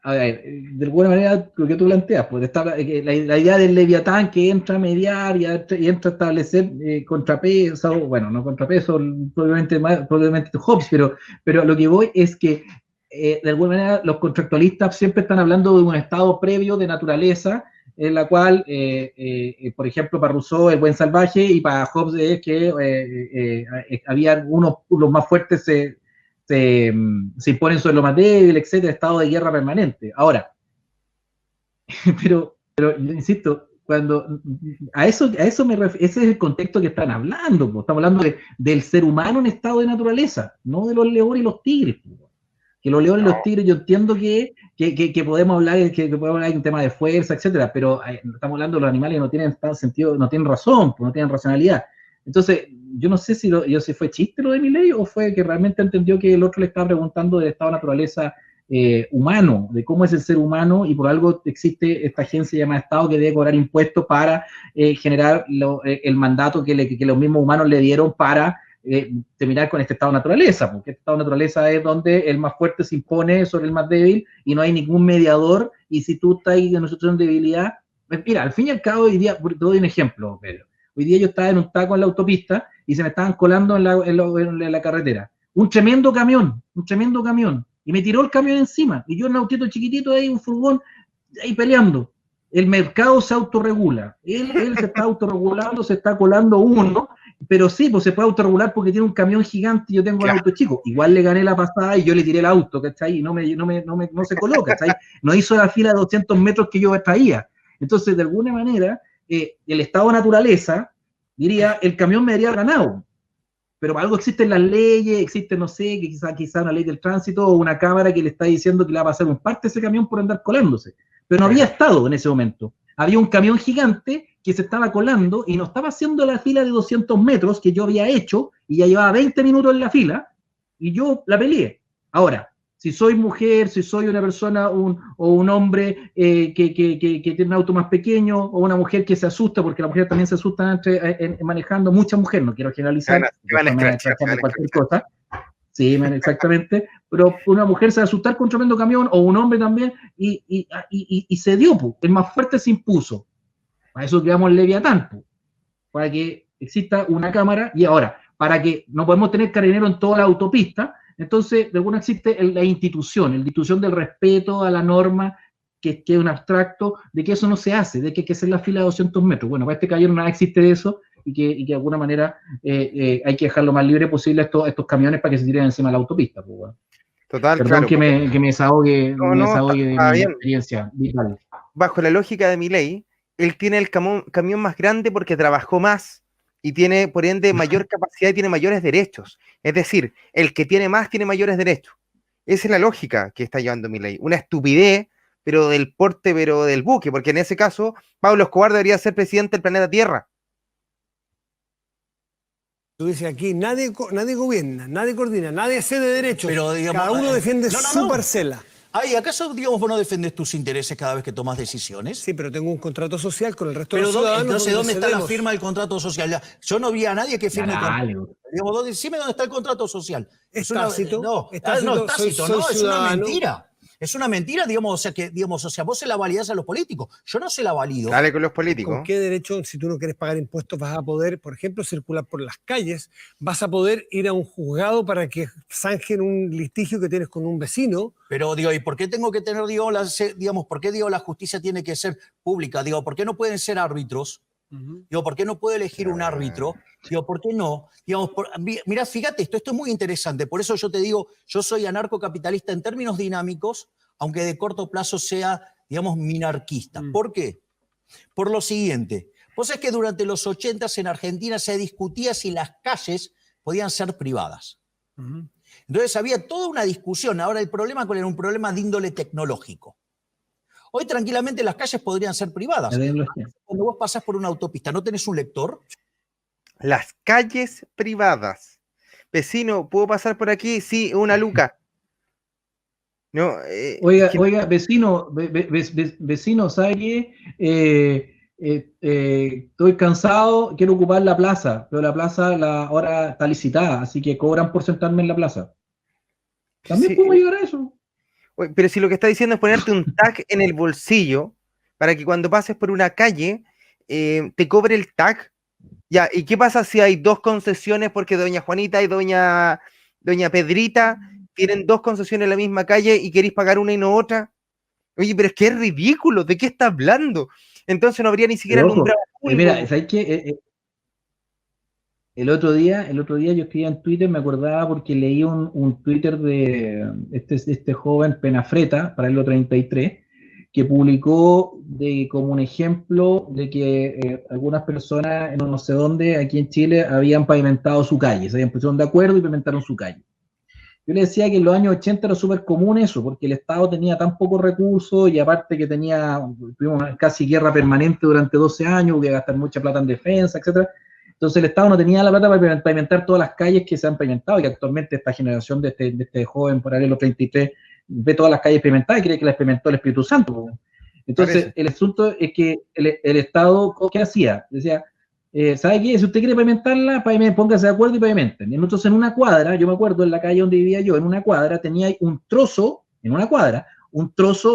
a ver, de alguna manera, lo que tú planteas, pues, la idea del Leviatán que entra a mediar y entra a establecer contrapeso, bueno, no contrapeso, probablemente Hobbes, pero lo que voy es que, de alguna manera, los contractualistas siempre están hablando de un estado previo de naturaleza, en la cual, por ejemplo, para Rousseau el buen salvaje y para Hobbes es que habían los más fuertes se imponen sobre lo más débil, etcétera, estado de guerra permanente. Ahora, pero yo insisto, cuando a eso me refiero, ese es el contexto que están hablando, pues. Estamos hablando del ser humano en estado de naturaleza, no de los leones y los tigres, pues. Que los leones y los tigres, yo entiendo que podemos hablar, que podemos hablar de un tema de fuerza, etcétera, pero estamos hablando de los animales que no tienen sentido, no tienen razón, pues, no tienen racionalidad. Entonces, yo no sé si fue chiste lo de Milei o fue que realmente entendió que el otro le estaba preguntando del estado de naturaleza humano, de cómo es el ser humano, y por algo existe esta agencia llamada Estado que debe cobrar impuestos para generar el mandato que los mismos humanos le dieron para terminar con este estado de naturaleza, porque este estado de naturaleza es donde el más fuerte se impone sobre el más débil y no hay ningún mediador, y si tú estás ahí en una situación de debilidad, pues mira, al fin y al cabo, hoy día, te doy un ejemplo, Pedro. Hoy día yo estaba en un taco en la autopista y se me estaban colando en la carretera. Un tremendo camión, y me tiró el camión encima, y yo en un autito chiquitito ahí, un furgón, ahí peleando. El mercado se autorregula, él se está autorregulando, se está colando uno, pero sí, pues se puede autorregular porque tiene un camión gigante y yo tengo un auto chico. Igual le gané la pasada y yo le tiré el auto, ¿cachai? Y no se coloca, ¿cachai? No hizo la fila de 200 metros que yo traía. Entonces, de alguna manera, el estado de naturaleza, diría, el camión me habría ganado. Pero para algo existen las leyes, existe, no sé, quizá una ley del tránsito o una cámara que le está diciendo que le va a pasar un parte ese camión por andar colándose. Pero no había estado en ese momento. Había un camión gigante que se estaba colando y no estaba haciendo la fila de 200 metros que yo había hecho y ya llevaba 20 minutos en la fila y yo la peleé. Ahora, si soy mujer, si soy una persona o un hombre que tiene un auto más pequeño, o una mujer que se asusta, porque las mujeres también se asustan manejando, muchas mujeres, no quiero generalizar, cualquier cosa. Sí, exactamente, pero una mujer se va a asustar con un tremendo camión, o un hombre también, y se dio, pues, el más fuerte se impuso. Para eso creamos el Leviatán, pues, para que exista una cámara, y ahora, para que no podemos tener carabineros en toda la autopista, entonces, de alguna existe la institución del respeto a la norma, que es un abstracto, de que eso no se hace, de que hay que hacer la fila de 200 metros. Bueno, para este caballero nada existe de eso, y que de alguna manera hay que dejar lo más libre posible estos camiones para que se tiren encima de la autopista. Pues, bueno. Total, perdón, claro. que me desahogue, de mi bien. experiencia vital. Bajo la lógica de Milei, él tiene el camión más grande porque trabajó más y tiene, por ende, mayor capacidad y tiene mayores derechos. Es decir, el que tiene más tiene mayores derechos. Esa es la lógica que está llevando Milei. Una estupidez, pero del porte, pero del buque, porque en ese caso, Pablo Escobar debería ser presidente del planeta Tierra. Tú dices aquí, nadie gobierna, nadie coordina, nadie cede derechos, pero, digamos, cada uno defiende su parcela. Ay, ¿acaso, digamos, vos no defendes tus intereses cada vez que tomas decisiones? Sí, pero tengo un contrato social con el resto de los ciudadanos. Entonces, ¿dónde está la firma del contrato social? Yo no vi a nadie que firme el contrato. Digamos, decime dónde está el contrato social. Es tácito. No, es una mentira. Es una mentira, digamos, o sea, vos se la validás a los políticos. Yo no se la valido. Dale con los políticos. ¿Con qué derecho, si tú no quieres pagar impuestos, vas a poder, por ejemplo, circular por las calles? ¿Vas a poder ir a un juzgado para que zanjen un litigio que tienes con un vecino? Pero, digo, ¿y por qué tengo que tener, por qué, la justicia tiene que ser pública? Digo, ¿por qué no pueden ser árbitros? Digo, ¿por qué no puedo elegir un árbitro? Digo, ¿por qué no? Digamos, mira, fíjate, esto es muy interesante. Por eso yo te digo, yo soy anarcocapitalista en términos dinámicos, aunque de corto plazo sea, digamos, minarquista. ¿Por qué? Por lo siguiente. Vos sabés que durante los 80s en Argentina se discutía si las calles podían ser privadas. Entonces había toda una discusión. Ahora, el problema, ¿cuál era? Un problema de índole tecnológico. Hoy tranquilamente las calles podrían ser privadas. Cuando vos pasás por una autopista, ¿no tenés un lector? Las calles privadas. Vecino, ¿puedo pasar por aquí? Sí, una luca. No, oiga, vecino, ¿sabe qué? Estoy cansado, quiero ocupar la plaza, pero la plaza ahora está licitada, así que cobran por sentarme en la plaza. También Sí, podemos llegar a eso. oye, pero si lo que está diciendo es ponerte un tag en el bolsillo para que cuando pases por una calle te cobre el tag. Ya, ¿y qué pasa si hay dos concesiones porque doña Juanita y doña Pedrita tienen dos concesiones en la misma calle y queréis pagar una y no otra? Oye, pero es que es ridículo, ¿de qué está hablando? Entonces no habría ni siquiera Pero ojo, alumbrado público. mira, ¿sabes qué? El otro día yo escribía en Twitter, me acordaba porque leí un Twitter de este joven Penafreta, Paralelo 33, que publicó como un ejemplo de que algunas personas, no sé dónde, aquí en Chile, habían pavimentado su calle, se habían puesto de acuerdo y pavimentaron su calle. Yo le decía que en los años 80 era súper común eso, porque el Estado tenía tan pocos recursos y aparte que tuvimos casi guerra permanente durante 12 años, hubo que gastar mucha plata en defensa, etcétera. Entonces el Estado no tenía la plata para pavimentar todas las calles que se han pavimentado y que actualmente esta generación de este joven Paralelo 33 ve todas las calles pavimentadas y cree que las pavimentó el Espíritu Santo. Entonces Parece. el asunto es que el Estado, ¿qué hacía? Decía, ¿sabe qué? Si usted quiere pavimentarla, póngase de acuerdo y pavimenten. Entonces, en una cuadra, yo me acuerdo en la calle donde vivía yo, en una cuadra tenía un trozo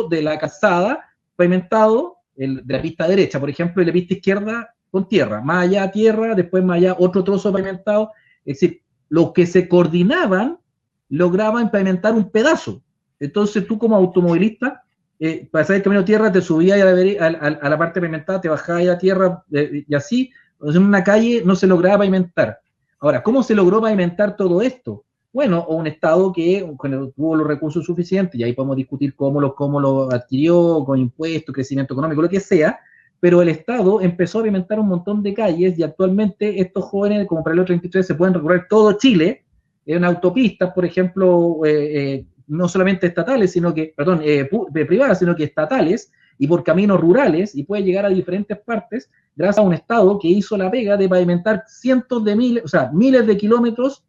de la calzada pavimentado, de la pista derecha, por ejemplo, y la pista izquierda con tierra. Más allá tierra, después más allá otro trozo pavimentado. Es decir, los que se coordinaban lograban pavimentar un pedazo. Entonces, tú como automovilista, para hacer el camino de tierra, te subías a la parte pavimentada, te bajabas a la tierra y así. Entonces, en una calle no se lograba pavimentar. Ahora, ¿cómo se logró pavimentar todo esto? Bueno, o un Estado que tuvo los recursos suficientes, y ahí podemos discutir cómo lo adquirió, con impuestos, crecimiento económico, lo que sea, pero el Estado empezó a pavimentar un montón de calles y actualmente estos jóvenes, como Paralelo 33, se pueden recorrer todo Chile en autopistas, por ejemplo, no solamente estatales, sino que, perdón, privadas, sino que estatales, y por caminos rurales, y puede llegar a diferentes partes, gracias a un Estado que hizo la pega de pavimentar cientos de miles, o sea, miles de kilómetros,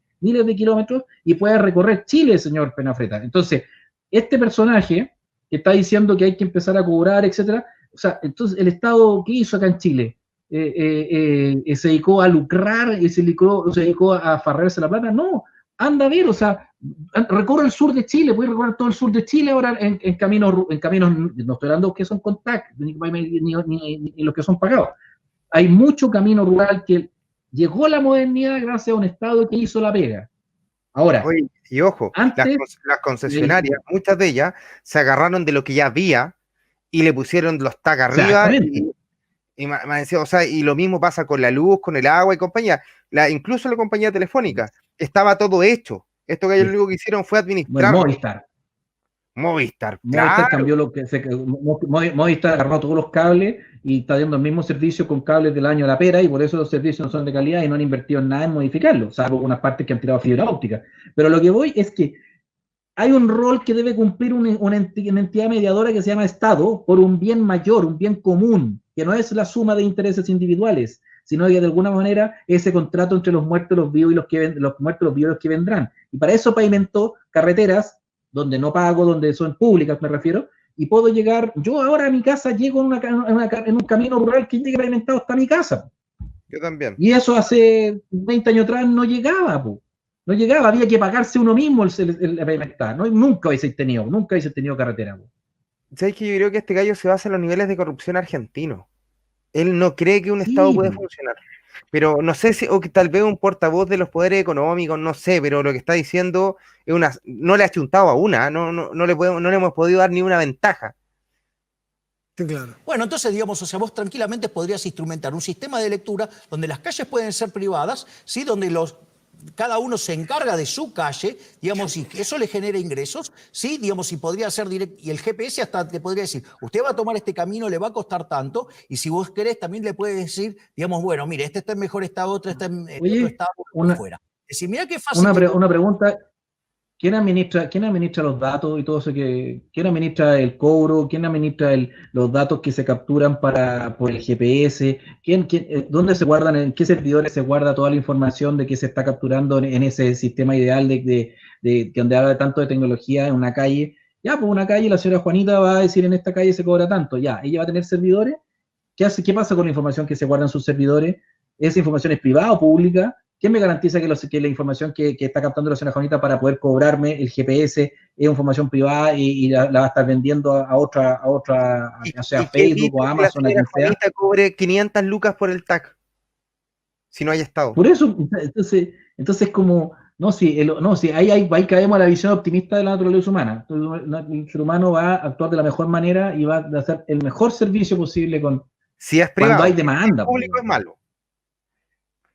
y puede recorrer Chile, señor Penafreta. Entonces, este personaje que está diciendo que hay que empezar a cobrar, etcétera, o sea, entonces, ¿el Estado qué hizo acá en Chile? ¿Se dedicó a lucrar? ¿Se dedicó a farrarse la plata? No, anda a ver, o sea, recorre el sur de Chile, puede recorrer todo el sur de Chile ahora en caminos, no estoy hablando que son con TAC, ni los que son pagados. Hay mucho camino rural que llegó a la modernidad gracias a un Estado que hizo la pega. Ahora, oye, y ojo, antes, las concesionarias, muchas de ellas, se agarraron de lo que ya había y le pusieron los tags arriba. O sea, y lo mismo pasa con la luz, con el agua y compañía. Incluso la compañía telefónica. Estaba todo hecho. Esto que ellos lo único que hicieron fue administrar. Bueno, Movistar claro. cambió Movistar agarró todos los cables y está dando el mismo servicio con cables del año de la pera y por eso los servicios no son de calidad y no han invertido en nada en modificarlo, salvo algunas partes que han tirado fibra óptica. Pero lo que voy es que hay un rol que debe cumplir una entidad mediadora que se llama Estado por un bien mayor, un bien común, que no es la suma de intereses individuales, sino que de alguna manera ese contrato entre los muertos, los vivos y los muertos, los vivos y los que vendrán. Y para eso pavimentó carreteras donde no pago, donde son públicas, me refiero, y puedo llegar, yo ahora a mi casa llego en un camino rural que llegue pavimentado hasta mi casa. Yo también. Y eso hace 20 años atrás no llegaba, no llegaba, había que pagarse uno mismo el pavimentar, ¿no? Nunca hubiese tenido carretera. ¿Sabes que yo creo que este gallo se basa en los niveles de corrupción argentino? Él no cree que un Estado puede funcionar. Pero no sé si, o que tal vez un portavoz de los poderes económicos, no sé, pero lo que está diciendo es no le ha chuntado a una, no le hemos podido dar ni una ventaja. Sí, claro. Bueno, entonces, digamos, o sea, vos tranquilamente podrías instrumentar un sistema de lectura donde las calles pueden ser privadas, ¿sí? Donde cada uno se encarga de su calle, digamos, y eso le genera ingresos, ¿sí? Digamos, y podría ser directo, y el GPS hasta te podría decir, usted va a tomar este camino, le va a costar tanto, y si vos querés también le puedes decir, digamos, bueno, mire, este está en mejor estado, otro está en otro estado, fuera. Es decir, mira qué fácil. Una pregunta, ¿quién administra los datos y todo eso? ¿Quién administra el cobro? ¿Quién administra los datos que se capturan por el GPS? ¿Dónde se guardan, en qué servidores se guarda toda la información de que se está capturando en ese sistema ideal de donde habla tanto de tecnología en una calle? Ya, pues una calle, la señora Juanita va a decir en esta calle se cobra tanto. Ya, ella va a tener servidores. ¿Qué pasa con la información que se guarda en sus servidores? ¿Esa información es privada o pública? ¿quién me garantiza que la información que está captando la señora Juanita para poder cobrarme el GPS es información privada y la va a estar vendiendo a otra, o sea, ¿Y qué Facebook dice o que la Amazon, a señora quien sea? Juanita cobre 500 lucas por el TAC? Si no hay Estado. Por eso, entonces como, no, ahí caemos a la visión optimista de la naturaleza humana. Entonces, el ser humano va a actuar de la mejor manera y va a hacer el mejor servicio posible Si es cuando privado, hay si demanda. es público es malo.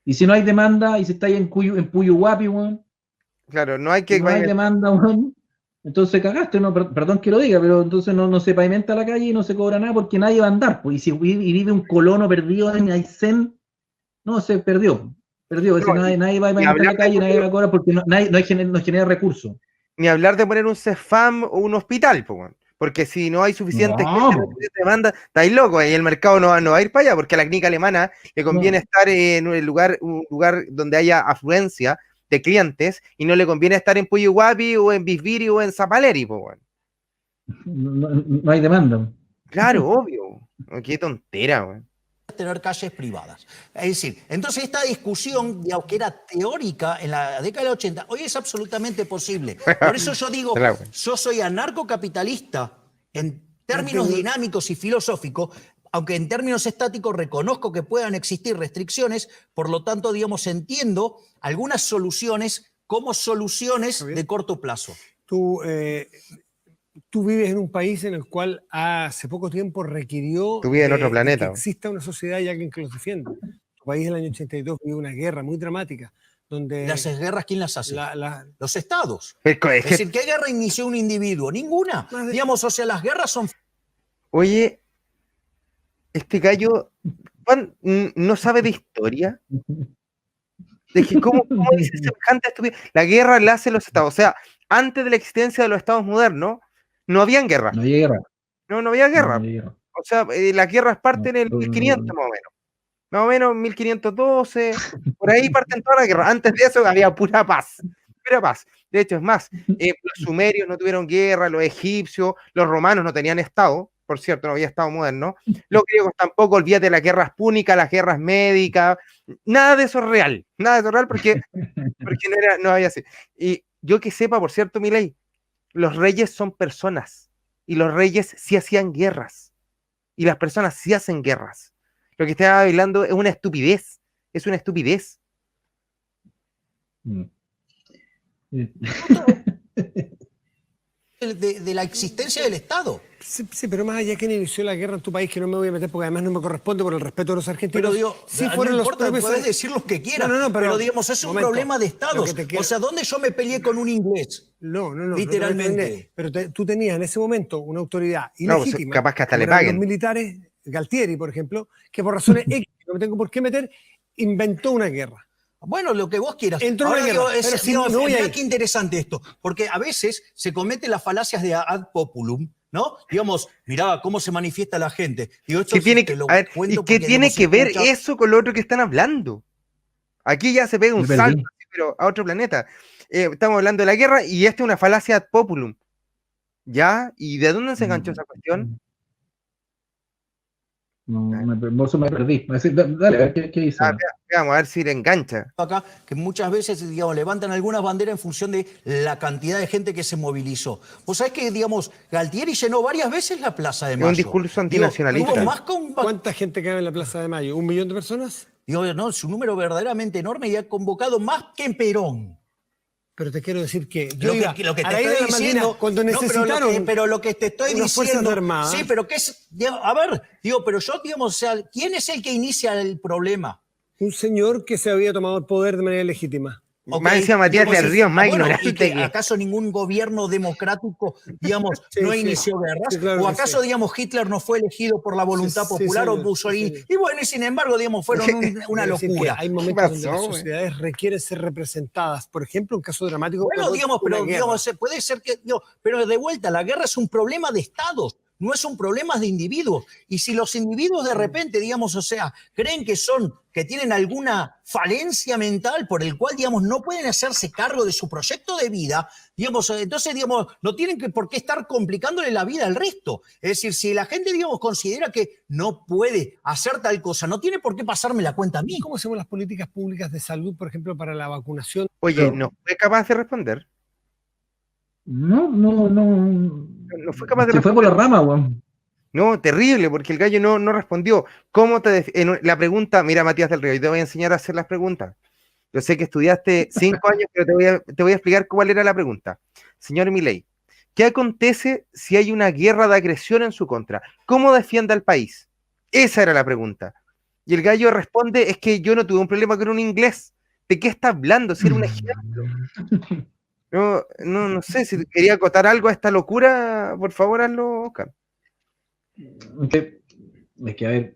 Y si no hay demanda, y si está ahí en Puyuhuapi, weón, Claro, no hay si que no hay demanda, weón, entonces cagaste, no, perdón que lo diga, pero entonces no se pavimenta la calle y no se cobra nada porque nadie va a andar, pues, y si vive un colono perdido en Aysén, no, se perdió, es decir, No, nadie va a ni pavimentar hablar la calle, de nadie va a cobrar porque no genera recursos. ni hablar de poner un CEFAM o un hospital, po, weón. Porque si no hay suficiente gente, no No, hay demanda, estáis locos, y el mercado no va a ir para allá, porque a la clínica alemana le conviene estar en un lugar donde haya afluencia de clientes, y no le conviene estar en Puyuhuapi o en Bisbiri o en Zapaleri, po, weón. no hay demanda. Claro, obvio. Qué tontera, weón. Tener calles privadas. Es decir, entonces esta discusión, digamos, que era teórica en la década del 80, hoy es absolutamente posible. Por eso yo digo, yo soy anarcocapitalista en términos dinámicos y filosóficos, aunque en términos estáticos reconozco que puedan existir restricciones, por lo tanto, digamos, entiendo algunas soluciones como soluciones de corto plazo. Tú vives en un país en el cual hace poco tiempo requirió Tú vives en otro planeta, que exista una sociedad y alguien que los defienda. Tu país en el año 82 vivió una guerra muy dramática. Donde ¿Las guerras quién las hace? Los estados. Es decir, ¿qué guerra inició un individuo? Ninguna. Digamos, o sea, las guerras son... Oye, este gallo no sabe de historia. De que ¿cómo dice semejante estupidez? La guerra la hacen los estados. O sea, antes de la existencia de los estados modernos, no habían guerra. No había guerra. No había guerra. No había guerra. O sea, las guerras parten en el 1500 más o menos. Más o menos 1512, por ahí parten todas las guerras. Antes de eso había pura paz. Pura paz. De hecho, es más, los sumerios no tuvieron guerra, los egipcios, los romanos no tenían estado, por cierto, no había estado moderno. Los griegos tampoco, olvídate de las guerras púnicas, las guerras médicas, nada de eso es real. Nada de eso es real porque no había así. Y yo que sepa, por cierto, Milei, los reyes son personas y los reyes sí hacían guerras y las personas sí hacen guerras. Lo que estaba hablando es una estupidez. Es una estupidez. De la existencia del Estado. Sí, pero más allá que inició la guerra en tu país, que no me voy a meter porque además no me corresponde por el respeto de los argentinos. Pero digo, si no fueron importa, los puedes decir lo que quieras, pero digamos, es un problema de Estados. O sea, ¿dónde yo me peleé con un inglés? No. Literalmente. Pero tú tenías en ese momento una autoridad ilegítima. Capaz que hasta le paguen. Los militares, Galtieri, por ejemplo, que por razones X, no me tengo por qué meter, inventó una guerra. Bueno, lo que vos quieras. Entró una guerra. Mirá qué interesante esto, porque a veces se cometen las falacias de ad populum, ¿no? Digamos, mirá cómo se manifiesta la gente. Digo, esto ¿Y qué tiene que ver eso con lo otro que están hablando? Aquí ya se pega un salto, pero a otro planeta. Estamos hablando de la guerra y esta es una falacia ad populum. ¿Ya? ¿Y de dónde se enganchó esa cuestión? No, me perdí. Dale, a ver qué dice. Veamos, a ver si le engancha. Acá, que muchas veces, digamos, levantan algunas banderas en función de la cantidad de gente que se movilizó. Vos sabés que, digamos, Galtieri llenó varias veces la Plaza de Mayo. Es un discurso antinacionalista. ¿Cuánta gente cabe en la Plaza de Mayo? ¿1 millón de personas? Digo, no, es un número verdaderamente enorme y ha convocado más que en Perón. Pero te quiero decir que yo lo que te estoy diciendo, cuando necesitaron pero lo que te estoy diciendo, armadas, sí, pero que es, a ver, digo, pero yo, digamos, o sea, ¿quién es el que inicia el problema? Un señor que se había tomado el poder de manera legítima. Más decía Matías del Río, más ignorante que ¿acaso ningún gobierno democrático, digamos, no inició guerras? Sí, claro, ¿O acaso, digamos, Hitler no fue elegido por la voluntad popular o Mussolini? Y bueno, y sin embargo, digamos, fueron una locura. Hay momentos donde las sociedades requieren ser representadas. Por ejemplo, un caso dramático. Bueno, digamos, pero digamos, puede ser que, pero de vuelta, la guerra es un problema de estados. no es un problema de individuos. Y si los individuos de repente, digamos, o sea, creen que tienen alguna falencia mental por el cual, digamos, no pueden hacerse cargo de su proyecto de vida, digamos, entonces, digamos, no tienen por qué estar complicándole la vida al resto. Es decir, si la gente, digamos, considera que no puede hacer tal cosa, no tiene por qué pasarme la cuenta a mí. ¿Cómo hacemos las políticas públicas de salud, por ejemplo, para la vacunación? Oye, ¿no fue capaz de responder? No. No fue capaz de Se fue por responder. la rama, weón. No, terrible, porque el gallo no respondió. La pregunta, mira, Matías del Río, yo te voy a enseñar a hacer las preguntas. Yo sé que estudiaste 5 años, pero te voy a explicar cuál era la pregunta. Señor Milei, ¿qué acontece si hay una guerra de agresión en su contra? ¿Cómo defiende al país? Esa era la pregunta. Y el gallo responde, es que yo no tuve un problema con un inglés. ¿De qué está hablando? Si era un ejemplo. No sé, si quería acotar algo a esta locura, por favor, hazlo, Oscar. Es que, a ver,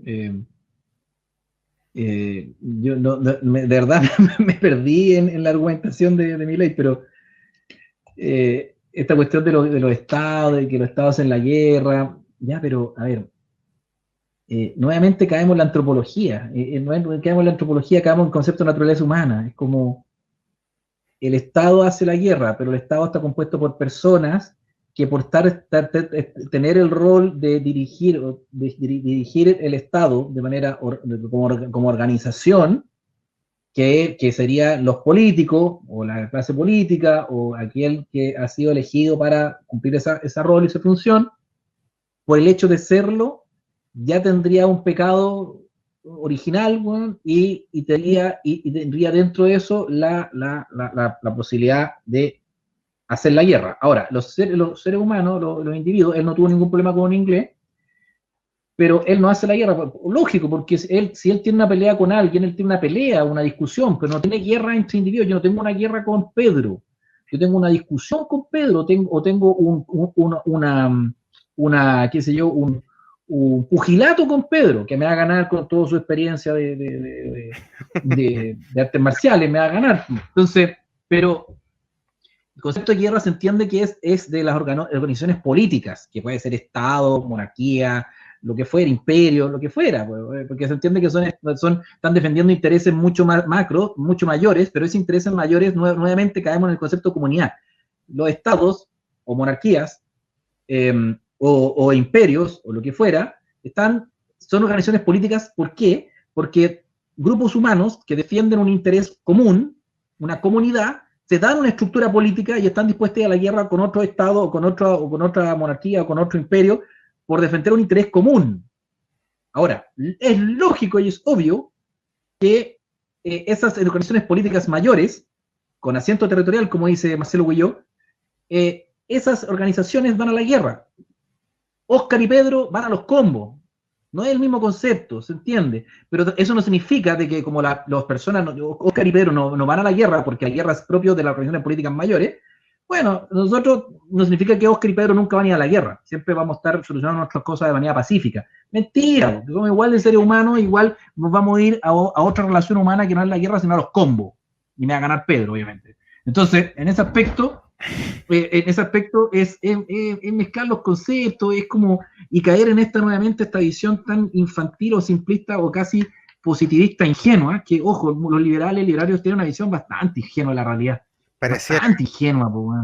yo de verdad me perdí en la argumentación de Milei, pero esta cuestión de los estados, de que los estados hacen la guerra, ya, pero, a ver, nuevamente caemos en la antropología, caemos en la antropología, caemos en el concepto de naturaleza humana, es como el Estado hace la guerra, pero el Estado está compuesto por personas que por tener el rol de dirigir el Estado de manera como organización, que serían los políticos, o la clase política, o aquel que ha sido elegido para cumplir esa rol y esa función, por el hecho de serlo, ya tendría un pecado original, bueno, y tendría dentro de eso la posibilidad de hacer la guerra. Ahora, los seres humanos, los individuos, él no tuvo ningún problema con un inglés, pero él no hace la guerra, lógico, porque si él tiene una pelea con alguien, él tiene una pelea, una discusión, pero no tiene guerra entre individuos. Yo no tengo una guerra con Pedro, yo tengo una discusión con Pedro, tengo qué sé yo, un pugilato con Pedro, que me va a ganar con toda su experiencia de artes marciales, me va a ganar. Entonces, pero el concepto de guerra se entiende que es de las organizaciones políticas, que puede ser Estado, monarquía, lo que fuera, imperio, lo que fuera, porque se entiende que están defendiendo intereses mucho más macro, mucho mayores, pero esos intereses mayores, nuevamente caemos en el concepto de comunidad. Los estados o monarquías o imperios o lo que fuera, son organizaciones políticas. ¿Por qué? Porque grupos humanos que defienden un interés común, una comunidad, se dan una estructura política y están dispuestos a ir a la guerra con otro estado o con otra monarquía o con otro imperio por defender un interés común. Ahora, es lógico y es obvio que esas organizaciones políticas mayores, con asiento territorial, como dice Marcelo Guilló, esas organizaciones van a la guerra. Oscar y Pedro van a los combos. No es el mismo concepto, ¿se entiende? Pero eso no significa de que como las personas, Oscar y Pedro no van a la guerra, porque la guerra es propio de las organizaciones políticas mayores. Bueno, nosotros no significa que Oscar y Pedro nunca van a ir a la guerra. Siempre vamos a estar solucionando nuestras cosas de manera pacífica. Mentira, somos igual de seres humanos, igual nos vamos a ir a otra relación humana que no es la guerra, sino a los combos. Y me va a ganar Pedro, obviamente. Entonces, en ese aspecto es mezclar los conceptos, es como, y caer en esta visión tan infantil o simplista o casi positivista ingenua, que, ojo, los liberarios tienen una visión bastante ingenua de la realidad. Bastante ingenua, pues,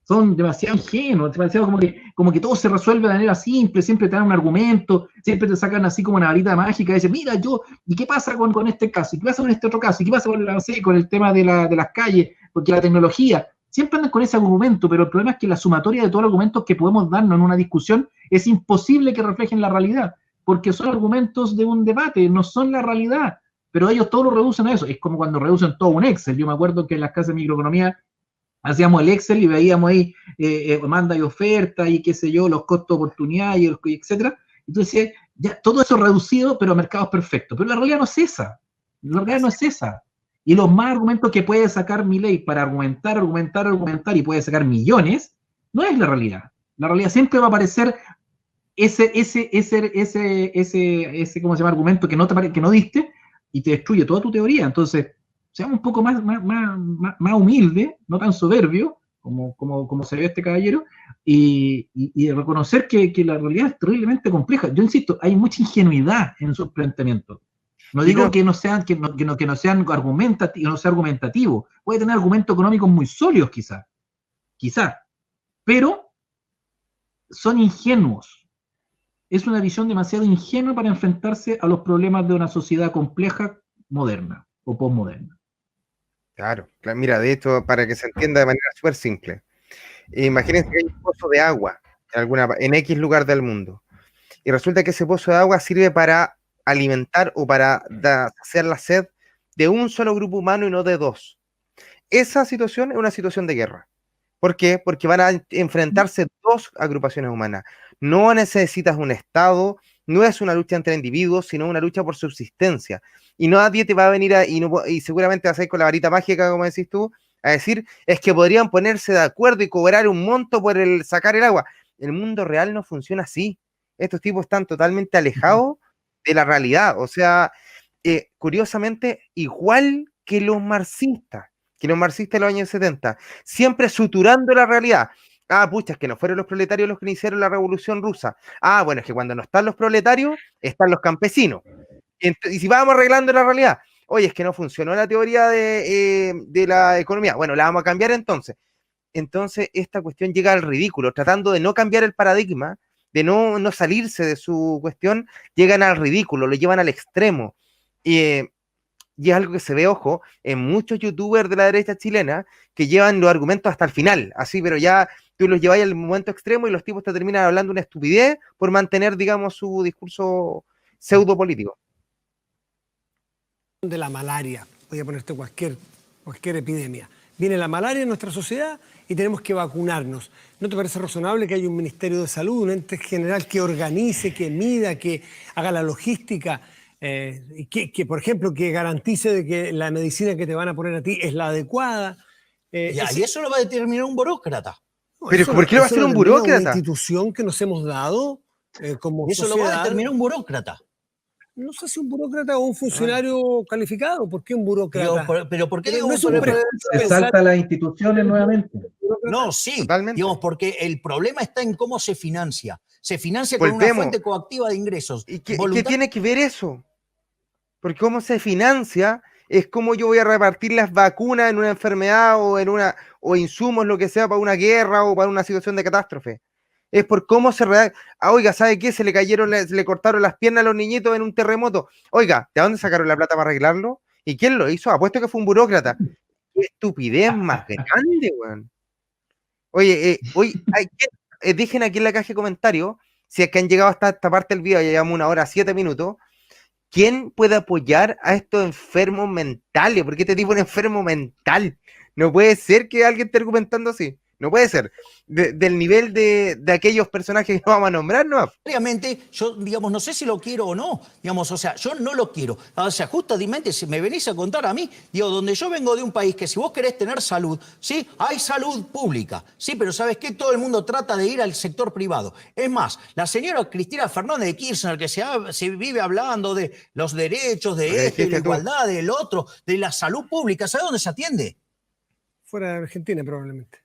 son demasiado ingenuos, demasiado como que todo se resuelve de manera simple, siempre te dan un argumento, siempre te sacan así como una varita mágica y dicen, mira, ¿y qué pasa con este caso? ¿Y qué pasa con este otro caso? ¿Y qué pasa con el tema de las calles? Porque la tecnología, siempre andan con ese argumento, pero el problema es que la sumatoria de todos los argumentos que podemos darnos en una discusión es imposible que reflejen la realidad, porque son argumentos de un debate, no son la realidad, pero ellos todo lo reducen a eso. Es como cuando reducen todo un Excel. Yo me acuerdo que en las clases de microeconomía hacíamos el Excel y veíamos ahí demanda y oferta y qué sé yo, los costos de oportunidad y etcétera. Entonces, ya todo eso reducido, pero a mercados perfectos. Pero la realidad no es esa. La realidad no es esa. Y los más argumentos que puede sacar Milei para argumentar y puede sacar millones, no es la realidad. La realidad siempre va a aparecer ese ¿cómo se llama? Argumento que no diste y te destruye toda tu teoría. Entonces, seamos un poco más humilde, no tan soberbio, como se ve este caballero, y reconocer que la realidad es terriblemente compleja. Yo insisto, hay mucha ingenuidad en sus planteamientos. No digo que no sean argumentativos, no sea argumentativo. Puede tener argumentos económicos muy sólidos, quizás, pero son ingenuos. Es una visión demasiado ingenua para enfrentarse a los problemas de una sociedad compleja, moderna o postmoderna. Claro, mira, de hecho, para que se entienda de manera súper simple, imagínense que hay un pozo de agua en X lugar del mundo, y resulta que ese pozo de agua sirve para alimentar o para saciar la sed de un solo grupo humano y no de dos. Esa situación es una situación de guerra. ¿Por qué? Porque van a enfrentarse dos agrupaciones humanas. No necesitas un Estado, no es una lucha entre individuos, sino una lucha por subsistencia. Y nadie te va a venir y seguramente vas a ir con la varita mágica, como decís tú, a decir, es que podrían ponerse de acuerdo y cobrar un monto por sacar el agua. El mundo real no funciona así. Estos tipos están totalmente alejados de la realidad. O sea, curiosamente, igual que los marxistas de los años 70, siempre suturando la realidad. Ah, pucha, es que no fueron los proletarios los que iniciaron la Revolución Rusa. Ah, bueno, es que cuando no están los proletarios, están los campesinos. Y si vamos arreglando la realidad, oye, es que no funcionó la teoría de la economía. Bueno, la vamos a cambiar entonces. Entonces, esta cuestión llega al ridículo, tratando de no cambiar el paradigma, de no salirse de su cuestión, llegan al ridículo, lo llevan al extremo. Y es algo que se ve, ojo, en muchos youtubers de la derecha chilena que llevan los argumentos hasta el final, así, pero ya tú los lleváis al momento extremo y los tipos te terminan hablando una estupidez por mantener, digamos, su discurso pseudo político. De la malaria, voy a ponerte cualquier epidemia. Viene la malaria en nuestra sociedad y tenemos que vacunarnos. ¿No te parece razonable que haya un Ministerio de Salud, un ente general que organice, que mida, que haga la logística? Que, por ejemplo, que garantice de que la medicina que te van a poner a ti es la adecuada. Y eso lo va a determinar un burócrata. Pero ¿por qué lo va a hacer un burócrata? Una institución que nos hemos dado como eso sociedad. Lo va a determinar un burócrata. No sé si un burócrata o un funcionario calificado. ¿Por qué un burócrata? Pero ¿por qué digo no se salta las instituciones nuevamente? No, sí, totalmente. Digamos, porque el problema está en cómo se financia. Se financia con una fuente coactiva de ingresos. ¿Y qué tiene que ver eso? Porque cómo se financia es como yo voy a repartir las vacunas en una enfermedad o insumos, lo que sea, para una guerra o para una situación de catástrofe. Es por cómo se redacta. Ah, oiga, ¿sabe qué? Se le cortaron las piernas a los niñitos en un terremoto. Oiga, ¿de dónde sacaron la plata para arreglarlo? ¿Y quién lo hizo? Apuesto que fue un burócrata. Qué estupidez más grande, weón. Oye, dejen aquí en la caja de comentarios, si es que han llegado hasta esta parte del video, ya llevamos 1 hora 7 minutos, ¿quién puede apoyar a estos enfermos mentales? ¿Por qué este tipo es un enfermo mental? No puede ser que alguien esté argumentando así. No puede ser. Del nivel de aquellos personajes que vamos a nombrar, ¿no? Obviamente, yo, digamos, no sé si lo quiero o no. Digamos, o sea, yo no lo quiero. O sea, justamente, si me venís a contar a mí, digo, donde yo vengo de un país que si vos querés tener salud, ¿sí? Hay salud pública, ¿sí? Pero ¿sabes qué? Todo el mundo trata de ir al sector privado. Es más, la señora Cristina Fernández de Kirchner, que se vive hablando de los derechos de de la igualdad del otro, de la salud pública, ¿sabe dónde se atiende? Fuera de Argentina, probablemente.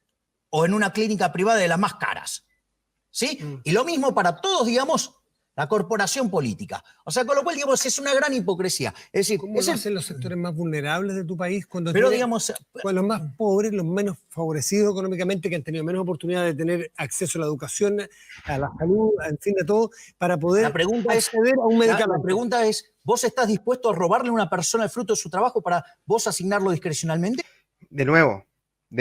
O en una clínica privada de las más caras, ¿sí? Y lo mismo para todos, digamos, la corporación política. O sea, con lo cual, digamos, es una gran hipocresía. Es decir, ¿cómo lo hacen los sectores más vulnerables de tu país cuando digamos, los más pobres, los menos favorecidos económicamente, que han tenido menos oportunidad de tener acceso a la educación, a la salud, en fin, a todo, para poder acceder a un medicamento? La pregunta es, ¿vos estás dispuesto a robarle a una persona el fruto de su trabajo para vos asignarlo discrecionalmente? De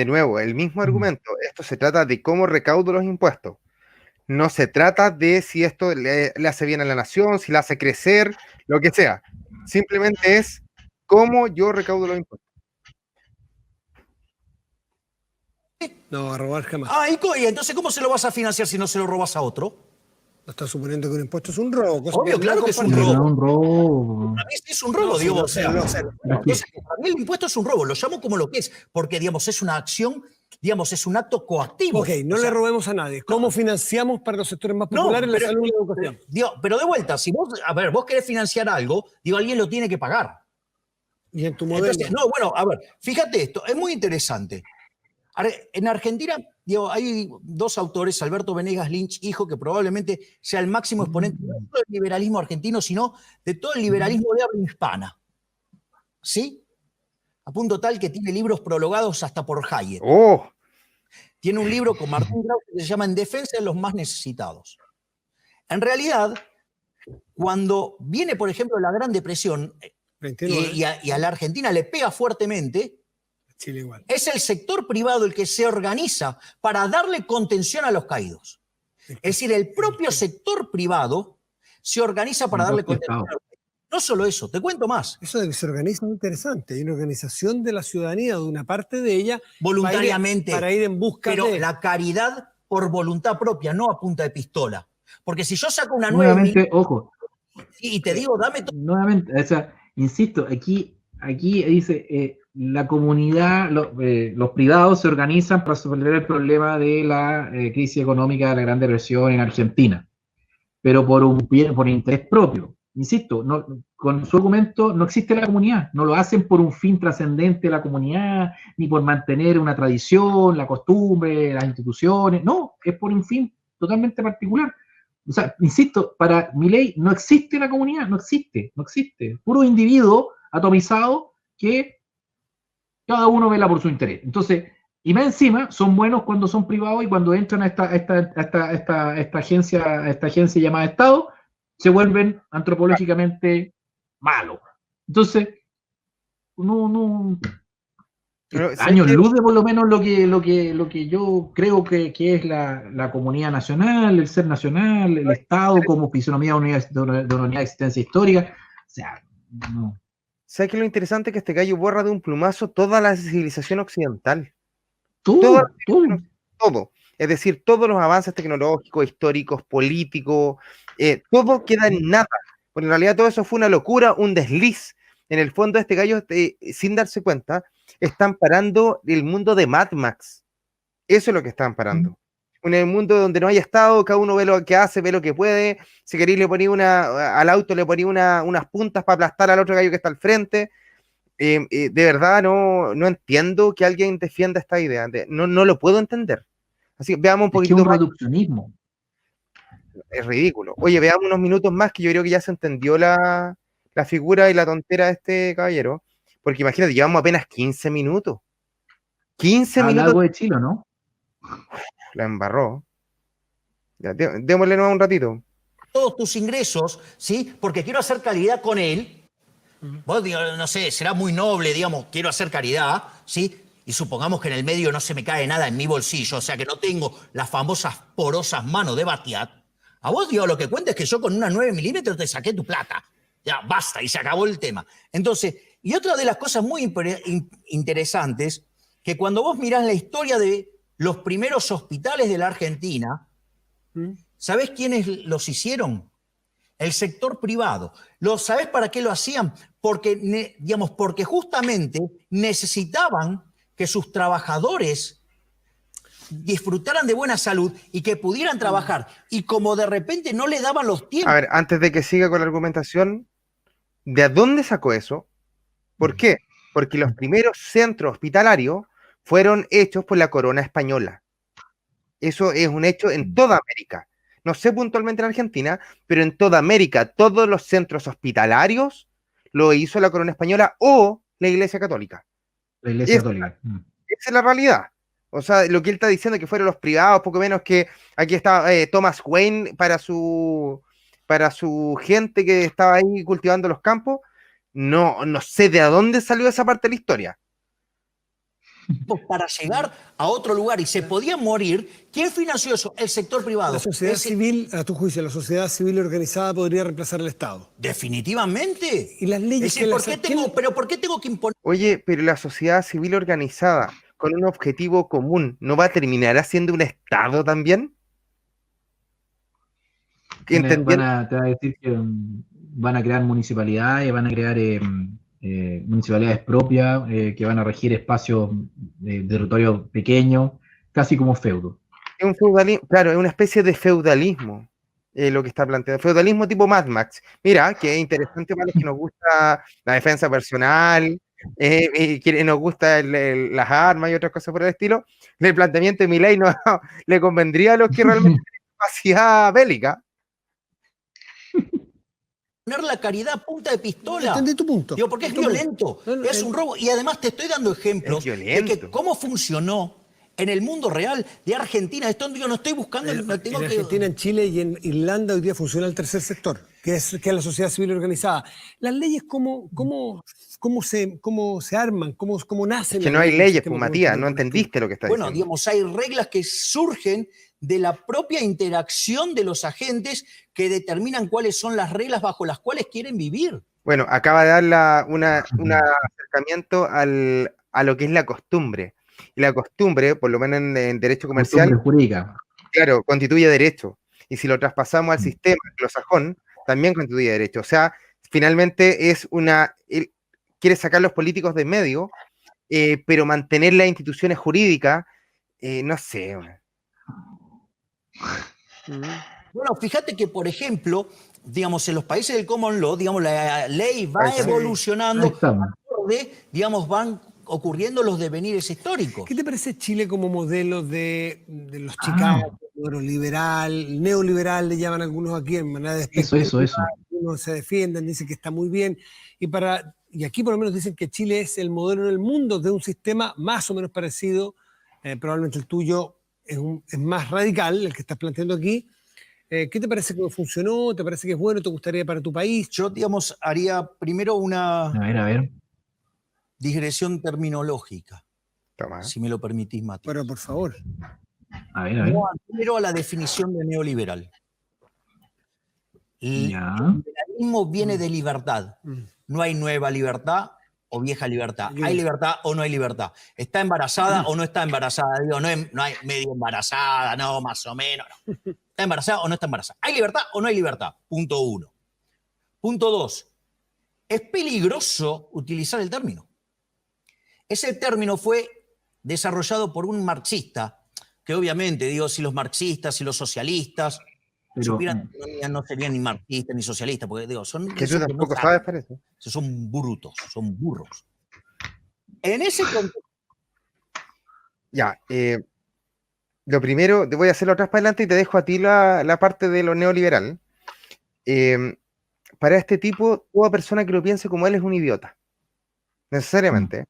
nuevo, el mismo argumento. Esto se trata de cómo recaudo los impuestos. No se trata de si esto le hace bien a la nación, si la hace crecer, lo que sea. Simplemente es cómo yo recaudo los impuestos. No, a robar jamás. Y entonces, ¿cómo se lo vas a financiar si no se lo robas a otro? ¿No estás suponiendo que un impuesto es un robo? Obvio, claro que es un robo. No, un robo. Para mí sí es un robo, digo. Entonces, para mí el impuesto es un robo, lo llamo como lo que es, porque, digamos, es una acción, digamos, es un acto coactivo. Ok, no le robemos a nadie. ¿Cómo financiamos para los sectores más populares la salud y la educación? Pero de vuelta, si vos querés financiar algo, alguien lo tiene que pagar. ¿Y en tu modelo? Entonces, fíjate esto, es muy interesante. En Argentina, digo, hay dos autores, Alberto Venegas Lynch, hijo, que probablemente sea el máximo exponente no solo del liberalismo argentino, sino de todo el liberalismo de habla hispana. ¿Sí? A punto tal que tiene libros prologados hasta por Hayek. ¡Oh! Tiene un libro con Martín Grau que se llama En defensa de los más necesitados. En realidad, cuando viene, por ejemplo, la Gran Depresión y a la Argentina le pega fuertemente, Chile igual. es el sector privado el que se organiza para darle contención a los caídos. Es decir, el propio sector privado se organiza para darle contención a los caídos. No solo eso, te cuento más. Eso de que se organiza es interesante. Hay una organización de la ciudadanía, de una parte de ella, Voluntariamente. para ir en busca pero de... la caridad por voluntad propia, no a punta de pistola. Porque si yo saco una Nuevamente, ojo. Y te digo, dame todo. Nuevamente, o sea, insisto, aquí dice, la comunidad, los privados se organizan para resolver el problema de la crisis económica de la Gran Depresión en Argentina, pero por interés propio. Insisto, con su argumento no existe la comunidad, no lo hacen por un fin trascendente de la comunidad, ni por mantener una tradición, la costumbre, las instituciones, no, es por un fin totalmente particular. O sea, insisto, para Milei no existe la comunidad, no existe. Puro individuo atomizado que cada uno vela por su interés. Entonces, y más encima, son buenos cuando son privados y cuando entran a esta agencia llamada Estado, se vuelven antropológicamente malos. Entonces, años luz de por lo menos lo que yo creo que es la comunidad nacional, el ser nacional, el Estado como fisonomía de una unidad de existencia histórica. O sea, no. ¿Sabes qué es lo interesante? Que este gallo borra de un plumazo toda la civilización occidental. Todo. Es decir, todos los avances tecnológicos, históricos, políticos, todo queda en nada. Porque en realidad todo eso fue una locura, un desliz. En el fondo, este gallo, sin darse cuenta, están parando el mundo de Mad Max. Eso es lo que están parando. En el mundo donde no hay Estado, cada uno ve lo que hace, ve lo que puede. Si queréis, le ponía al auto, le ponía unas puntas para aplastar al otro gallo que está al frente. De verdad, no entiendo que alguien defienda esta idea. No lo puedo entender. Así que veamos un poquito más. Es un reduccionismo. Es ridículo. Oye, veamos unos minutos más, que yo creo que ya se entendió la figura y la tontera de este caballero. Porque imagínate, llevamos apenas 15 minutos. 15 minutos. Algo de Chile, ¿no? La embarró. Ya, démosle nuevo un ratito. Todos tus ingresos, ¿sí? Porque quiero hacer caridad con él. Vos, no sé, será muy noble, digamos, quiero hacer caridad, ¿sí? Y supongamos que en el medio no se me cae nada en mi bolsillo, o sea que no tengo las famosas porosas manos de Batiat. A vos, digo, lo que cuenta es que yo con una 9 milímetros te saqué tu plata. Ya, basta, y se acabó el tema. Entonces, y otra de las cosas muy interesantes, que cuando vos mirás la historia de los primeros hospitales de la Argentina, ¿sabés quiénes los hicieron? El sector privado. ¿Sabés para qué lo hacían? Porque, porque justamente necesitaban que sus trabajadores disfrutaran de buena salud y que pudieran trabajar. Y como de repente no le daban los tiempos... A ver, antes de que siga con la argumentación, ¿de dónde sacó eso? ¿Por qué? Porque los primeros centros hospitalarios fueron hechos por la corona española. Eso es un hecho en toda América. No sé puntualmente en Argentina, pero en toda América, todos los centros hospitalarios lo hizo la corona española o la Iglesia Católica. La Iglesia Católica. Esa es la realidad. O sea, lo que él está diciendo, que fueron los privados, poco menos que aquí está Thomas Wayne para su gente que estaba ahí cultivando los campos. No sé de dónde salió esa parte de la historia. Para llegar a otro lugar y se podía morir. ¿Quién financió eso? El sector privado. La sociedad civil, a tu juicio, la sociedad civil organizada podría reemplazar al Estado. Definitivamente. Y las leyes decir, ¿por qué tengo que imponer? Oye, pero la sociedad civil organizada con un objetivo común, ¿no va a terminar haciendo un Estado también? Te va a decir que van a crear municipalidades, van a crear municipalidades propias que van a regir espacios de territorio pequeño, casi como feudo. Es un feudalismo, claro, es una especie de feudalismo. lo que está planteado. Feudalismo tipo Mad Max. Mira, que es interesante para los que nos gusta la defensa personal, y que nos gusta las armas y otras cosas por el estilo. El planteamiento de Milei no le convendría a los que realmente tienen capacidad bélica. Poner la caridad a punta de pistola. Entendí tu punto. Digo, porque es violento, es un robo. Y además te estoy dando ejemplos de que cómo funcionó en el mundo real de Argentina. Esto yo no estoy buscando. En Argentina, en Chile y en Irlanda hoy día funciona el tercer sector, que es la sociedad civil organizada. Las leyes, ¿cómo se arman? ¿Cómo nacen? Que no hay leyes, pues, Matías, no entendiste lo que está diciendo. Bueno, digamos, hay reglas que surgen de la propia interacción de los agentes que determinan cuáles son las reglas bajo las cuales quieren vivir. Bueno, acaba de dar un acercamiento a lo que es la costumbre. Y la costumbre, por lo menos en derecho comercial, jurídica, claro, constituye derecho. Y si lo traspasamos al sistema anglosajón, también constituye derecho. O sea, finalmente quiere sacar los políticos de en medio, pero mantener las instituciones jurídicas, no sé. Bueno, fíjate que, por ejemplo, digamos, en los países del common law, digamos, la ley va evolucionando, digamos, van ocurriendo los devenires históricos. ¿Qué te parece Chile como modelo de los Chicago, modelo liberal, neoliberal, le llaman algunos aquí en manera de eso. Algunos se defienden, dicen que está muy bien, y aquí por lo menos dicen que Chile es el modelo en el mundo de un sistema más o menos parecido, probablemente el tuyo es más radical, el que estás planteando aquí. ¿Qué te parece que funcionó? ¿Te parece que es bueno? ¿Te gustaría para tu país? Yo, digamos, haría primero una A ver. digresión terminológica. Toma. Si me lo permitís, Matías. Bueno, por favor. A ver. Primero a la definición de neoliberal. El Ya. liberalismo viene de libertad. No hay nueva libertad o vieja libertad. Hay libertad o no hay libertad. ¿Está embarazada o no está embarazada? Digo, no hay medio embarazada, no, más o menos. No. ¿Está embarazada o no está embarazada? ¿Hay libertad o no hay libertad? Punto 1. Punto 2. Es peligroso utilizar el término. Ese término fue desarrollado por un marxista, que obviamente, digo, si los marxistas y los socialistas supieran economía, no serían ni marxistas ni socialistas, porque digo, son... Que tú tampoco sabes, parece. Son brutos, son burros. En ese contexto... Ya, lo primero, te voy a hacer atrás para adelante y te dejo a ti la parte de lo neoliberal. Para este tipo, toda persona que lo piense como él es un idiota. Necesariamente.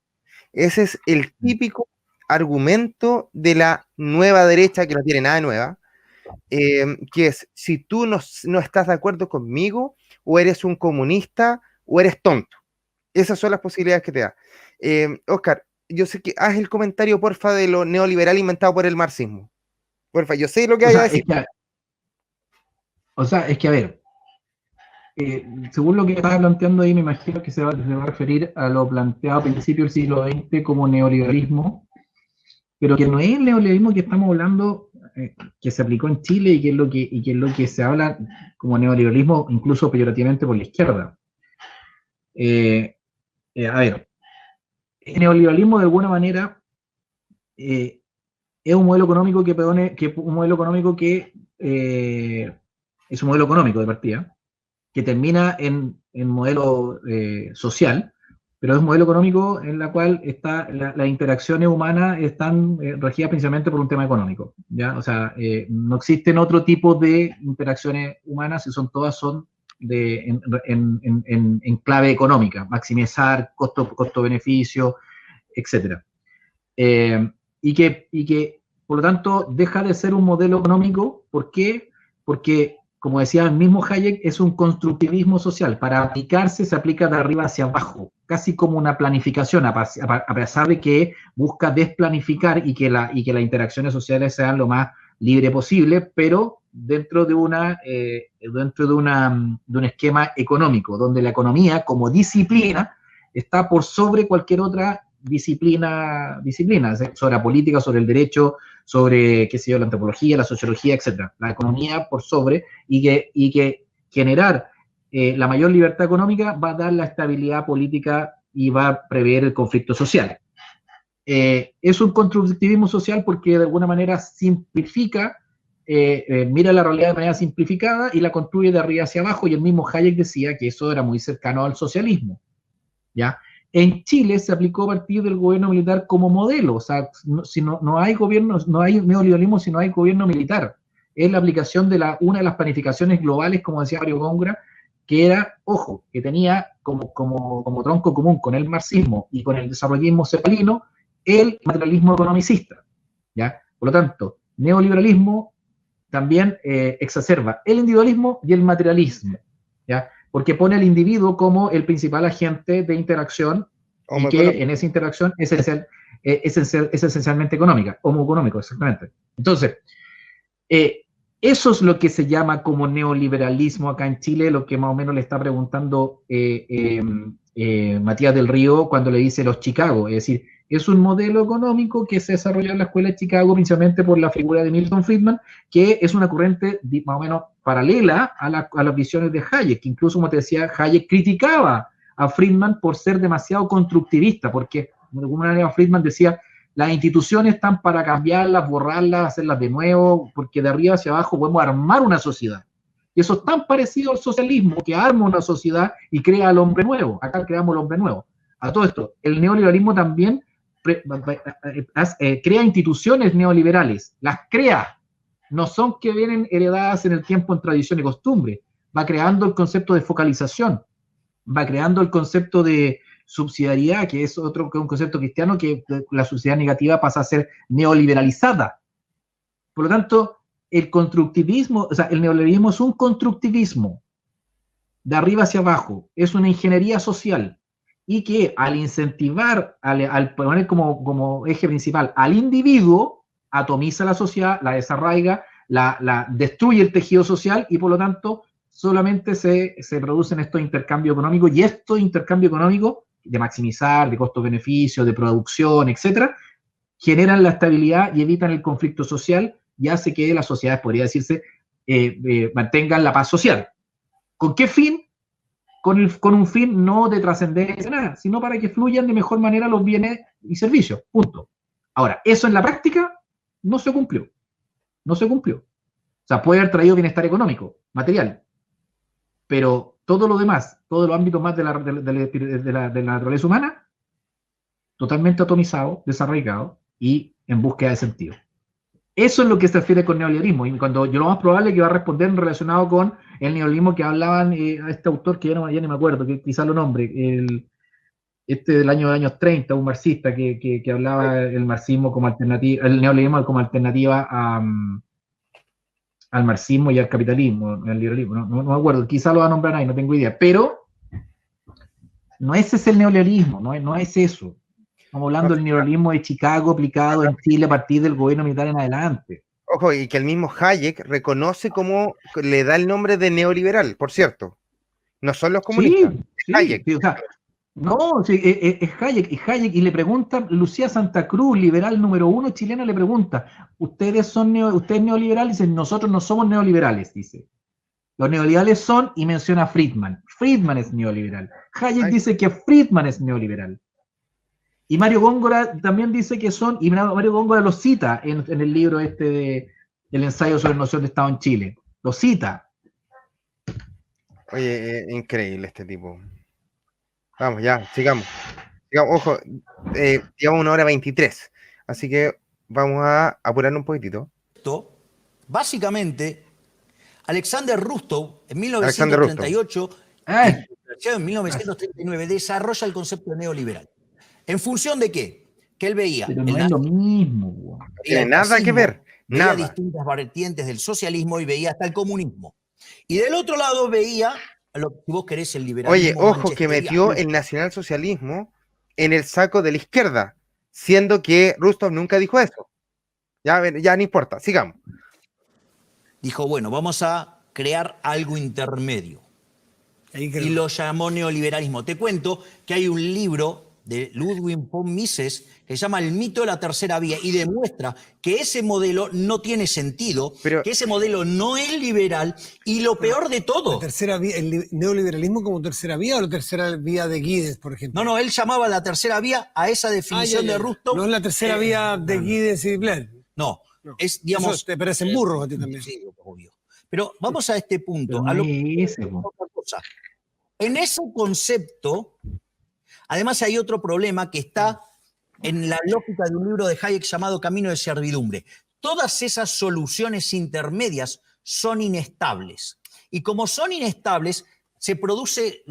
Ese es el típico argumento de la nueva derecha, que no tiene nada de nueva, que es, si tú no estás de acuerdo conmigo, o eres un comunista, o eres tonto. Esas son las posibilidades que te da. Oscar, yo sé que haz el comentario, porfa, de lo neoliberal inventado por el marxismo. Porfa, yo sé lo que hay a decir. Es que a ver, según lo que estaba planteando ahí, me imagino que se va a referir a lo planteado a principios del siglo XX como neoliberalismo, pero que no es el neoliberalismo que estamos hablando, que se aplicó en Chile y que es lo que se habla como neoliberalismo, incluso peyorativamente por la izquierda. A ver, el neoliberalismo de alguna manera es un modelo económico es un modelo económico de partida, que termina en modelo social, pero es un modelo económico en la cual las interacciones humanas están regidas principalmente por un tema económico, ¿ya? O sea, no existen otro tipo de interacciones humanas, y todas son en clave económica, maximizar costo-beneficio, etc. Y que, por lo tanto, deja de ser un modelo económico. ¿Por qué? Porque, como decía el mismo Hayek, es un constructivismo social. Para aplicarse, se aplica de arriba hacia abajo, casi como una planificación, a pesar de que busca desplanificar y que las interacciones sociales sean lo más libre posible, pero dentro de un esquema económico, donde la economía, como disciplina, está por sobre cualquier otra disciplina, sobre la política, sobre el derecho, sobre, qué sé yo, la antropología, la sociología, etc. La economía por sobre, y que generar la mayor libertad económica va a dar la estabilidad política y va a prever el conflicto social. Es un constructivismo social porque de alguna manera simplifica mira la realidad de manera simplificada y la construye de arriba hacia abajo, y el mismo Hayek decía que eso era muy cercano al socialismo, ¿ya? En Chile se aplicó a partir del gobierno militar como modelo, o sea, no hay gobierno, no hay neoliberalismo si no hay gobierno militar. Es la aplicación de una de las planificaciones globales, como decía Mario Góngora, que era, ojo, que tenía como tronco común con el marxismo y con el desarrollismo cepalino el materialismo economicista, ¿ya? Por lo tanto, neoliberalismo también exacerba el individualismo y el materialismo, ¿ya? Porque pone al individuo como el principal agente de interacción y que en esa interacción es esencialmente económica, homoeconómico, exactamente. Entonces, eso es lo que se llama como neoliberalismo acá en Chile, lo que más o menos le está preguntando Matías del Río cuando le dice los Chicago, es decir, es un modelo económico que se desarrolló en la Escuela de Chicago principalmente por la figura de Milton Friedman, que es una corriente más o menos paralela a las visiones de Hayek, que incluso, como te decía, Hayek criticaba a Friedman por ser demasiado constructivista, porque de alguna manera Friedman decía, las instituciones están para cambiarlas, borrarlas, hacerlas de nuevo, porque de arriba hacia abajo podemos armar una sociedad. Y eso es tan parecido al socialismo, que arma una sociedad y crea al hombre nuevo. Acá creamos el hombre nuevo. A todo esto, el neoliberalismo también crea instituciones neoliberales, las crea, no son que vienen heredadas en el tiempo en tradición y costumbre, va creando el concepto de focalización, va creando el concepto de subsidiariedad, que es un concepto cristiano, que la sociedad negativa pasa a ser neoliberalizada. Por lo tanto, el constructivismo, o sea, el neoliberalismo es un constructivismo de arriba hacia abajo, es una ingeniería social, y que al incentivar, al poner como eje principal al individuo, atomiza la sociedad, la desarraiga, la destruye el tejido social, y por lo tanto solamente se producen estos intercambios económicos, y estos intercambios económicos de maximizar, de costo-beneficio, de producción, etcétera, generan la estabilidad y evitan el conflicto social, y hace que las sociedades, podría decirse, mantengan la paz social. ¿Con qué fin? Con un fin no de trascendencia, nada, sino para que fluyan de mejor manera los bienes y servicios, punto. Ahora, eso en la práctica no se cumplió, no se cumplió. O sea, puede haber traído bienestar económico, material, pero todo lo demás, todos los ámbitos más de la naturaleza humana, totalmente atomizado, desarraigado y en búsqueda de sentido. Eso es lo que se refiere con neoliberalismo, y cuando yo lo más probable es que va a responder relacionado con el neoliberalismo que hablaban a este autor que ya ni me acuerdo, que quizás lo nombre, del de los años 30, un marxista que hablaba el marxismo como alternativa, el neoliberalismo como alternativa al marxismo y al capitalismo, al liberalismo, no me acuerdo, quizás lo va a nombrar ahí, no tengo idea, pero no ese es el neoliberalismo, no es eso. Estamos hablando del neoliberalismo de Chicago aplicado en Chile a partir del gobierno militar en adelante. Ojo, y que el mismo Hayek reconoce cómo le da el nombre de neoliberal, por cierto. No son los comunistas, sí, Hayek. Sí, o sea, no, sí, es Hayek, y le pregunta, Lucía Santa Cruz, liberal número 1 chilena, le pregunta, ¿ustedes neoliberales? Dicen, nosotros no somos neoliberales, dice. Los neoliberales son, y menciona a Friedman. Friedman es neoliberal. Hayek dice que Friedman es neoliberal. Y Mario Góngora también dice que son, y Mario Góngora lo cita en el libro del ensayo sobre noción de Estado en Chile. Lo cita. Oye, increíble este tipo. Vamos, ya, sigamos. Ojo, llevamos 1:23, así que vamos a apurarnos un poquitito. Básicamente, Alexander Rustow, en 1938, en 1939, desarrolla el concepto de neoliberal. ¿En función de qué? Que él veía. Pero no es lo mismo. No tiene nada que ver. Veía distintas vertientes del socialismo y veía hasta el comunismo. Y del otro lado veía lo que vos querés, el liberalismo. Oye, ojo, que metió el nacionalsocialismo en el saco de la izquierda, siendo que Rustow nunca dijo eso. Ya no importa, sigamos. Dijo, bueno, vamos a crear algo intermedio. Y lo llamó neoliberalismo. Te cuento que hay un libro de Ludwig von Mises que se llama El mito de la tercera vía, y demuestra que ese modelo no tiene sentido, que ese modelo no es liberal, y lo peor de todo... ¿La tercera vía, el neoliberalismo como tercera vía o la tercera vía de Giddens, por ejemplo? No, él llamaba la tercera vía a esa definición de Rustow. No es la tercera vía de Giddens y Blair. No, Es, digamos, eso te parecen burros a ti también. Sí, obvio. Pero vamos a este punto. Pero A lo no es ese, po. otra cosa. En ese concepto, además hay otro problema que está en la lógica de un libro de Hayek llamado Camino de Servidumbre. Todas esas soluciones intermedias son inestables. Y como son inestables, se produce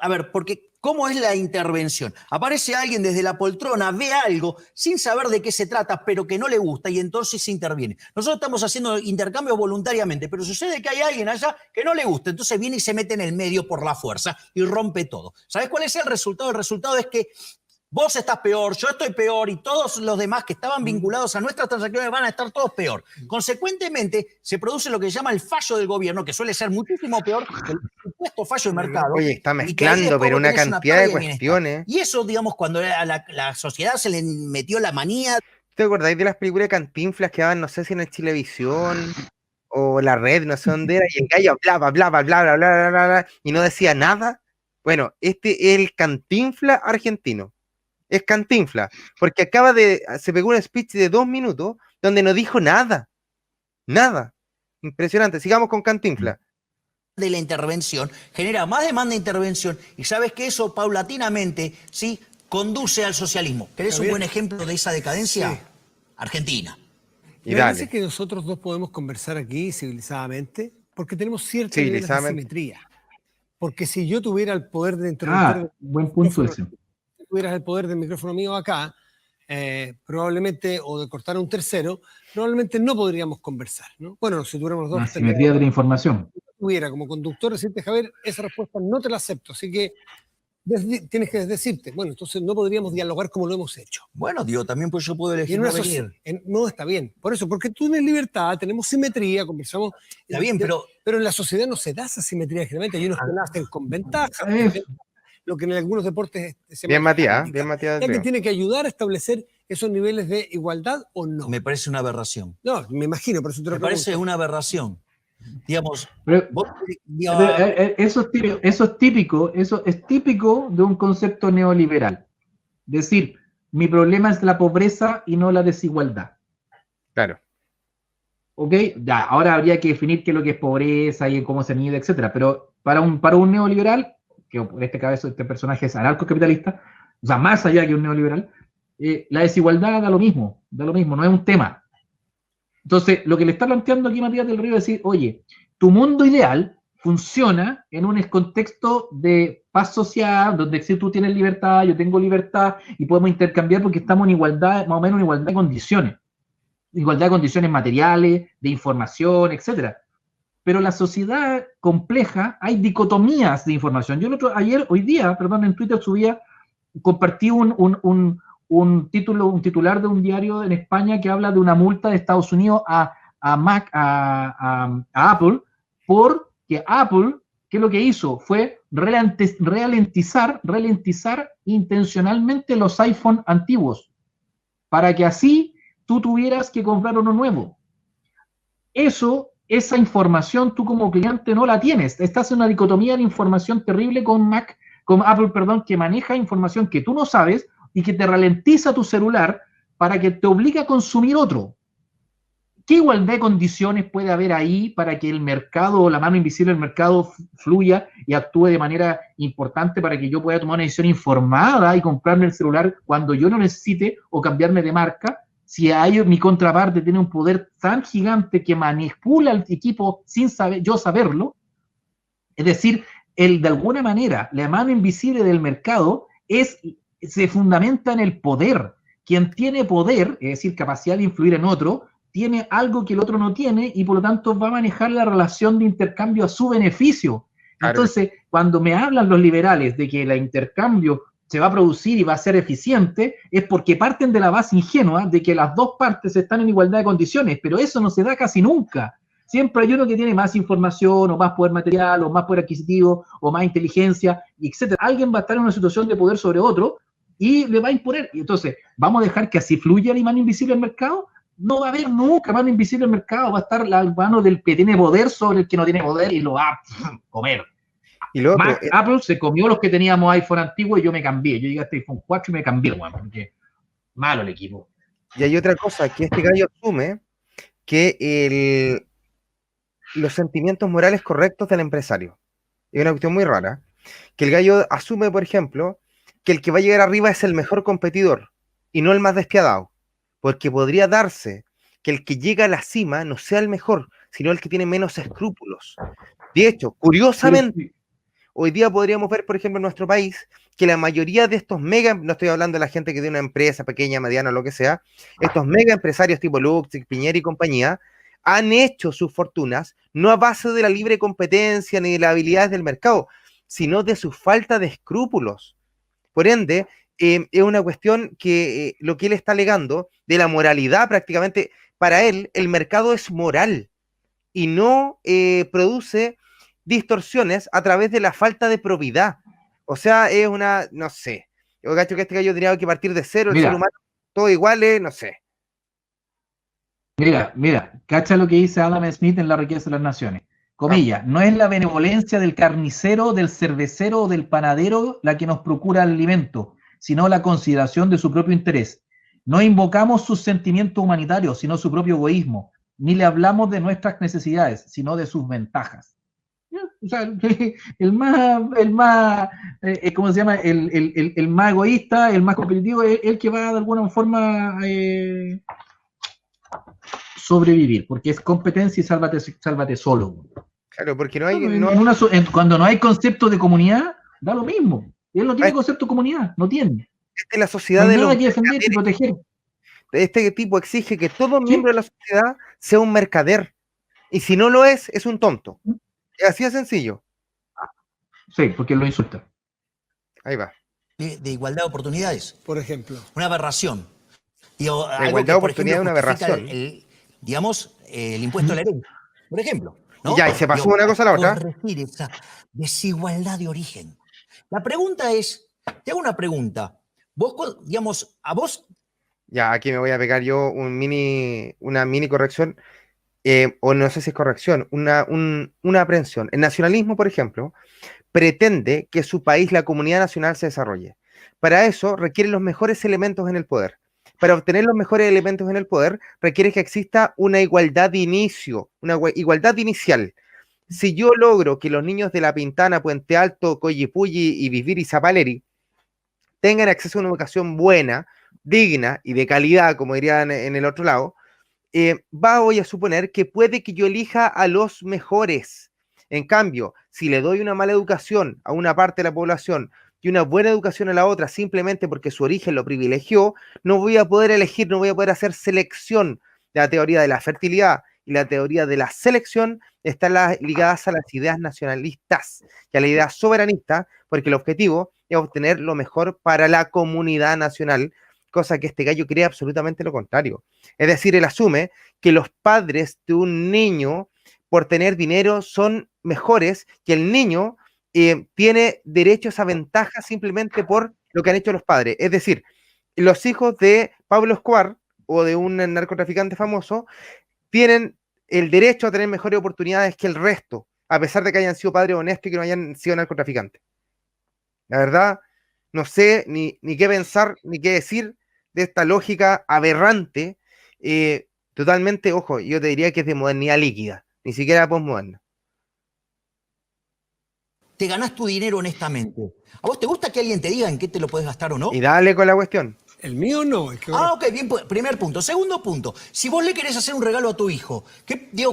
a ver, porque ¿cómo es la intervención? Aparece alguien desde la poltrona, ve algo sin saber de qué se trata, pero que no le gusta y entonces se interviene. Nosotros estamos haciendo intercambios voluntariamente, pero sucede que hay alguien allá que no le gusta, entonces viene y se mete en el medio por la fuerza y rompe todo. ¿Sabes cuál es el resultado? El resultado es que vos estás peor, yo estoy peor y todos los demás que estaban vinculados a nuestras transacciones van a estar todos peor. Consecuentemente, se produce lo que se llama el fallo del gobierno, que suele ser muchísimo peor que el supuesto fallo de mercado. Oye, está mezclando, pero una cantidad de cuestiones. Y eso, digamos, cuando a la sociedad se le metió la manía. ¿Te acordáis de las películas de Cantinflas que daban, no sé si en el Chilevisión o la red, no sé dónde era, y el gallo hablaba, bla, bla, bla, bla, bla, bla, bla, y no decía nada? Bueno, este es el Cantinflas argentino. Es Cantinflas, porque se pegó un speech de 2 minutos donde no dijo nada. Nada. Impresionante. Sigamos con Cantinflas. De la intervención, genera más demanda de intervención, y sabes que eso paulatinamente, ¿sí?, conduce al socialismo. ¿Querés un buen ejemplo de esa decadencia? Sí. Argentina. Me parece que nosotros dos podemos conversar aquí civilizadamente, porque tenemos cierta nivel de simetría. Porque si yo tuviera el poder de intervenir... buen punto ese. Si tuvieras el poder del micrófono mío acá, probablemente, o de cortar a un tercero, probablemente no podríamos conversar, ¿no? Bueno, si tuviéramos dos... La simetría de la información. Si tuviera como conductor, decirte, Javier, esa respuesta no te la acepto, así que tienes que decirte, bueno, entonces no podríamos dialogar como lo hemos hecho. Bueno, digo, también pues yo puedo elegir no venir. No, está bien. Por eso, porque tú tienes libertad, tenemos simetría, conversamos. Está bien, pero en la sociedad no se da esa simetría generalmente. Hay unos que nacen con ventaja, lo que en algunos deportes se bien, Matías, bien, Matías. Ya que tiene que ayudar a establecer esos niveles de igualdad o no. Me parece una aberración. No, me imagino, por eso te lo pregunto. Me parece una aberración. Digamos, eso es típico de un concepto neoliberal. Es decir, mi problema es la pobreza y no la desigualdad. Claro. ¿Ok? Ya, ahora habría que definir qué es lo que es pobreza y cómo se mide, etcétera. Pero para un neoliberal, que en este caso este personaje es anarcocapitalista, o sea, más allá que un neoliberal, la desigualdad da lo mismo, no es un tema. Entonces, lo que le está planteando aquí Matías del Río es decir, oye, tu mundo ideal funciona en un contexto de paz social, donde si tú tienes libertad, yo tengo libertad, y podemos intercambiar porque estamos en igualdad, más o menos en igualdad de condiciones. Igualdad de condiciones materiales, de información, etc. Pero la sociedad compleja, hay dicotomías de información. Yo hoy día, en Twitter compartí un titular de un diario en España que habla de una multa de Estados Unidos a Apple, porque Apple, ¿qué es lo que hizo? Fue ralentizar intencionalmente los iPhone antiguos, para que así tú tuvieras que comprar uno nuevo. Esa información tú como cliente no la tienes. Estás en una dicotomía de información terrible con Apple, que maneja información que tú no sabes, y que te ralentiza tu celular para que te obligue a consumir otro. ¿Qué igualdad de condiciones puede haber ahí para que el mercado, la mano invisible del mercado fluya y actúe de manera importante para que yo pueda tomar una decisión informada y comprarme el celular cuando yo no necesite o cambiarme de marca? Si mi contraparte tiene un poder tan gigante que manipula el equipo sin yo saberlo, es decir, de alguna manera, la mano invisible del mercado se fundamenta en el poder. Quien tiene poder, es decir, capacidad de influir en otro, tiene algo que el otro no tiene y por lo tanto va a manejar la relación de intercambio a su beneficio. Claro. Entonces, cuando me hablan los liberales de que el intercambio se va a producir y va a ser eficiente, es porque parten de la base ingenua de que las dos partes están en igualdad de condiciones, pero eso no se da casi nunca. Siempre hay uno que tiene más información, o más poder material, o más poder adquisitivo, o más inteligencia, etc. Alguien va a estar en una situación de poder sobre otro y le va a imponer. Y entonces, ¿vamos a dejar que así fluya la mano invisible del mercado? No va a haber nunca mano invisible del mercado. Va a estar la mano del que tiene poder sobre el que no tiene poder y lo va a comer. Y Apple se comió los que teníamos iPhone antiguo y yo me cambié. Yo llegué hasta iPhone 4 y me cambié, porque malo el equipo. Y hay otra cosa, que este gallo asume que los sentimientos morales correctos del empresario. Es una cuestión muy rara. Que el gallo asume, por ejemplo, que el que va a llegar arriba es el mejor competidor y no el más despiadado. Porque podría darse que el que llega a la cima no sea el mejor, sino el que tiene menos escrúpulos. De hecho, curiosamente, hoy día podríamos ver, por ejemplo, en nuestro país, que la mayoría de estos mega, no estoy hablando de la gente que tiene una empresa pequeña, mediana, lo que sea, estos mega empresarios tipo Luxig, Piñera y compañía, han hecho sus fortunas no a base de la libre competencia ni de las habilidades del mercado, sino de su falta de escrúpulos. Por ende, es una cuestión que lo que él está alegando de la moralidad prácticamente, para él el mercado es moral y no produce distorsiones a través de la falta de probidad. O sea, es una, no sé, yo cacho que este gallo tendría que partir de cero, el ser humano, todo igual, no sé. Mira, cacha lo que dice Adam Smith en La riqueza de las naciones. Comilla, no es la benevolencia del carnicero, del cervecero o del panadero la que nos procura el alimento, sino la consideración de su propio interés. No invocamos sus sentimientos humanitarios, sino su propio egoísmo, ni le hablamos de nuestras necesidades, sino de sus ventajas. O sea, ¿cómo se llama? El más egoísta, el más competitivo, es el que va de alguna forma sobrevivir, porque es competencia y sálvate solo. Claro, porque no hay... Cuando no hay concepto de comunidad, da lo mismo. Él no tiene concepto de comunidad, no tiene. Esta es la sociedad no hay nada que defender y proteger. Este tipo exige que todo miembro de la sociedad sea un mercader. Y si no lo es un tonto. Así de sencillo. Sí, porque lo insulta. Ahí va. De igualdad de oportunidades. Por ejemplo. Una aberración. Digo, la igualdad de oportunidades es una aberración. El impuesto a la herencia, por ejemplo. ¿no? Ya, y se pasó una cosa a la otra. Corregir esa desigualdad de origen. La pregunta es, te hago una pregunta. Vos, digamos, a vos... Ya, aquí me voy a pegar yo una mini corrección, o no sé si es corrección, una aprehensión. El nacionalismo, por ejemplo, pretende que su país, la comunidad nacional, se desarrolle. Para eso requiere los mejores elementos en el poder. Para obtener los mejores elementos en el poder, requiere que exista una igualdad de inicio, una igualdad inicial. Si yo logro que los niños de La Pintana, Puente Alto, Collipulli y Vivir y Zapaleri tengan acceso a una educación buena, digna y de calidad, como dirían en el otro lado, voy a suponer que puede que yo elija a los mejores. En cambio, si le doy una mala educación a una parte de la población y una buena educación a la otra, simplemente porque su origen lo privilegió, no voy a poder elegir, no voy a poder hacer selección. La teoría de la fertilidad y la teoría de la selección están ligadas a las ideas nacionalistas y a la idea soberanista, porque el objetivo es obtener lo mejor para la comunidad nacional, cosa que este gallo cree absolutamente lo contrario. Es decir, él asume que los padres de un niño, por tener dinero, son mejores que el niño tiene derechos a ventaja simplemente por lo que han hecho los padres. Es decir, los hijos de Pablo Escobar o de un narcotraficante famoso tienen el derecho a tener mejores oportunidades que el resto, a pesar de que hayan sido padres honestos y que no hayan sido narcotraficantes. La verdad, no sé ni qué pensar ni qué decir de esta lógica aberrante, totalmente, ojo, yo te diría que es de modernidad líquida, ni siquiera postmoderna. Te ganás tu dinero honestamente. ¿A vos te gusta que alguien te diga en qué te lo puedes gastar o no? Y dale con la cuestión. El mío no. Es que ok, bien, primer punto. Segundo punto, si vos le querés hacer un regalo a tu hijo,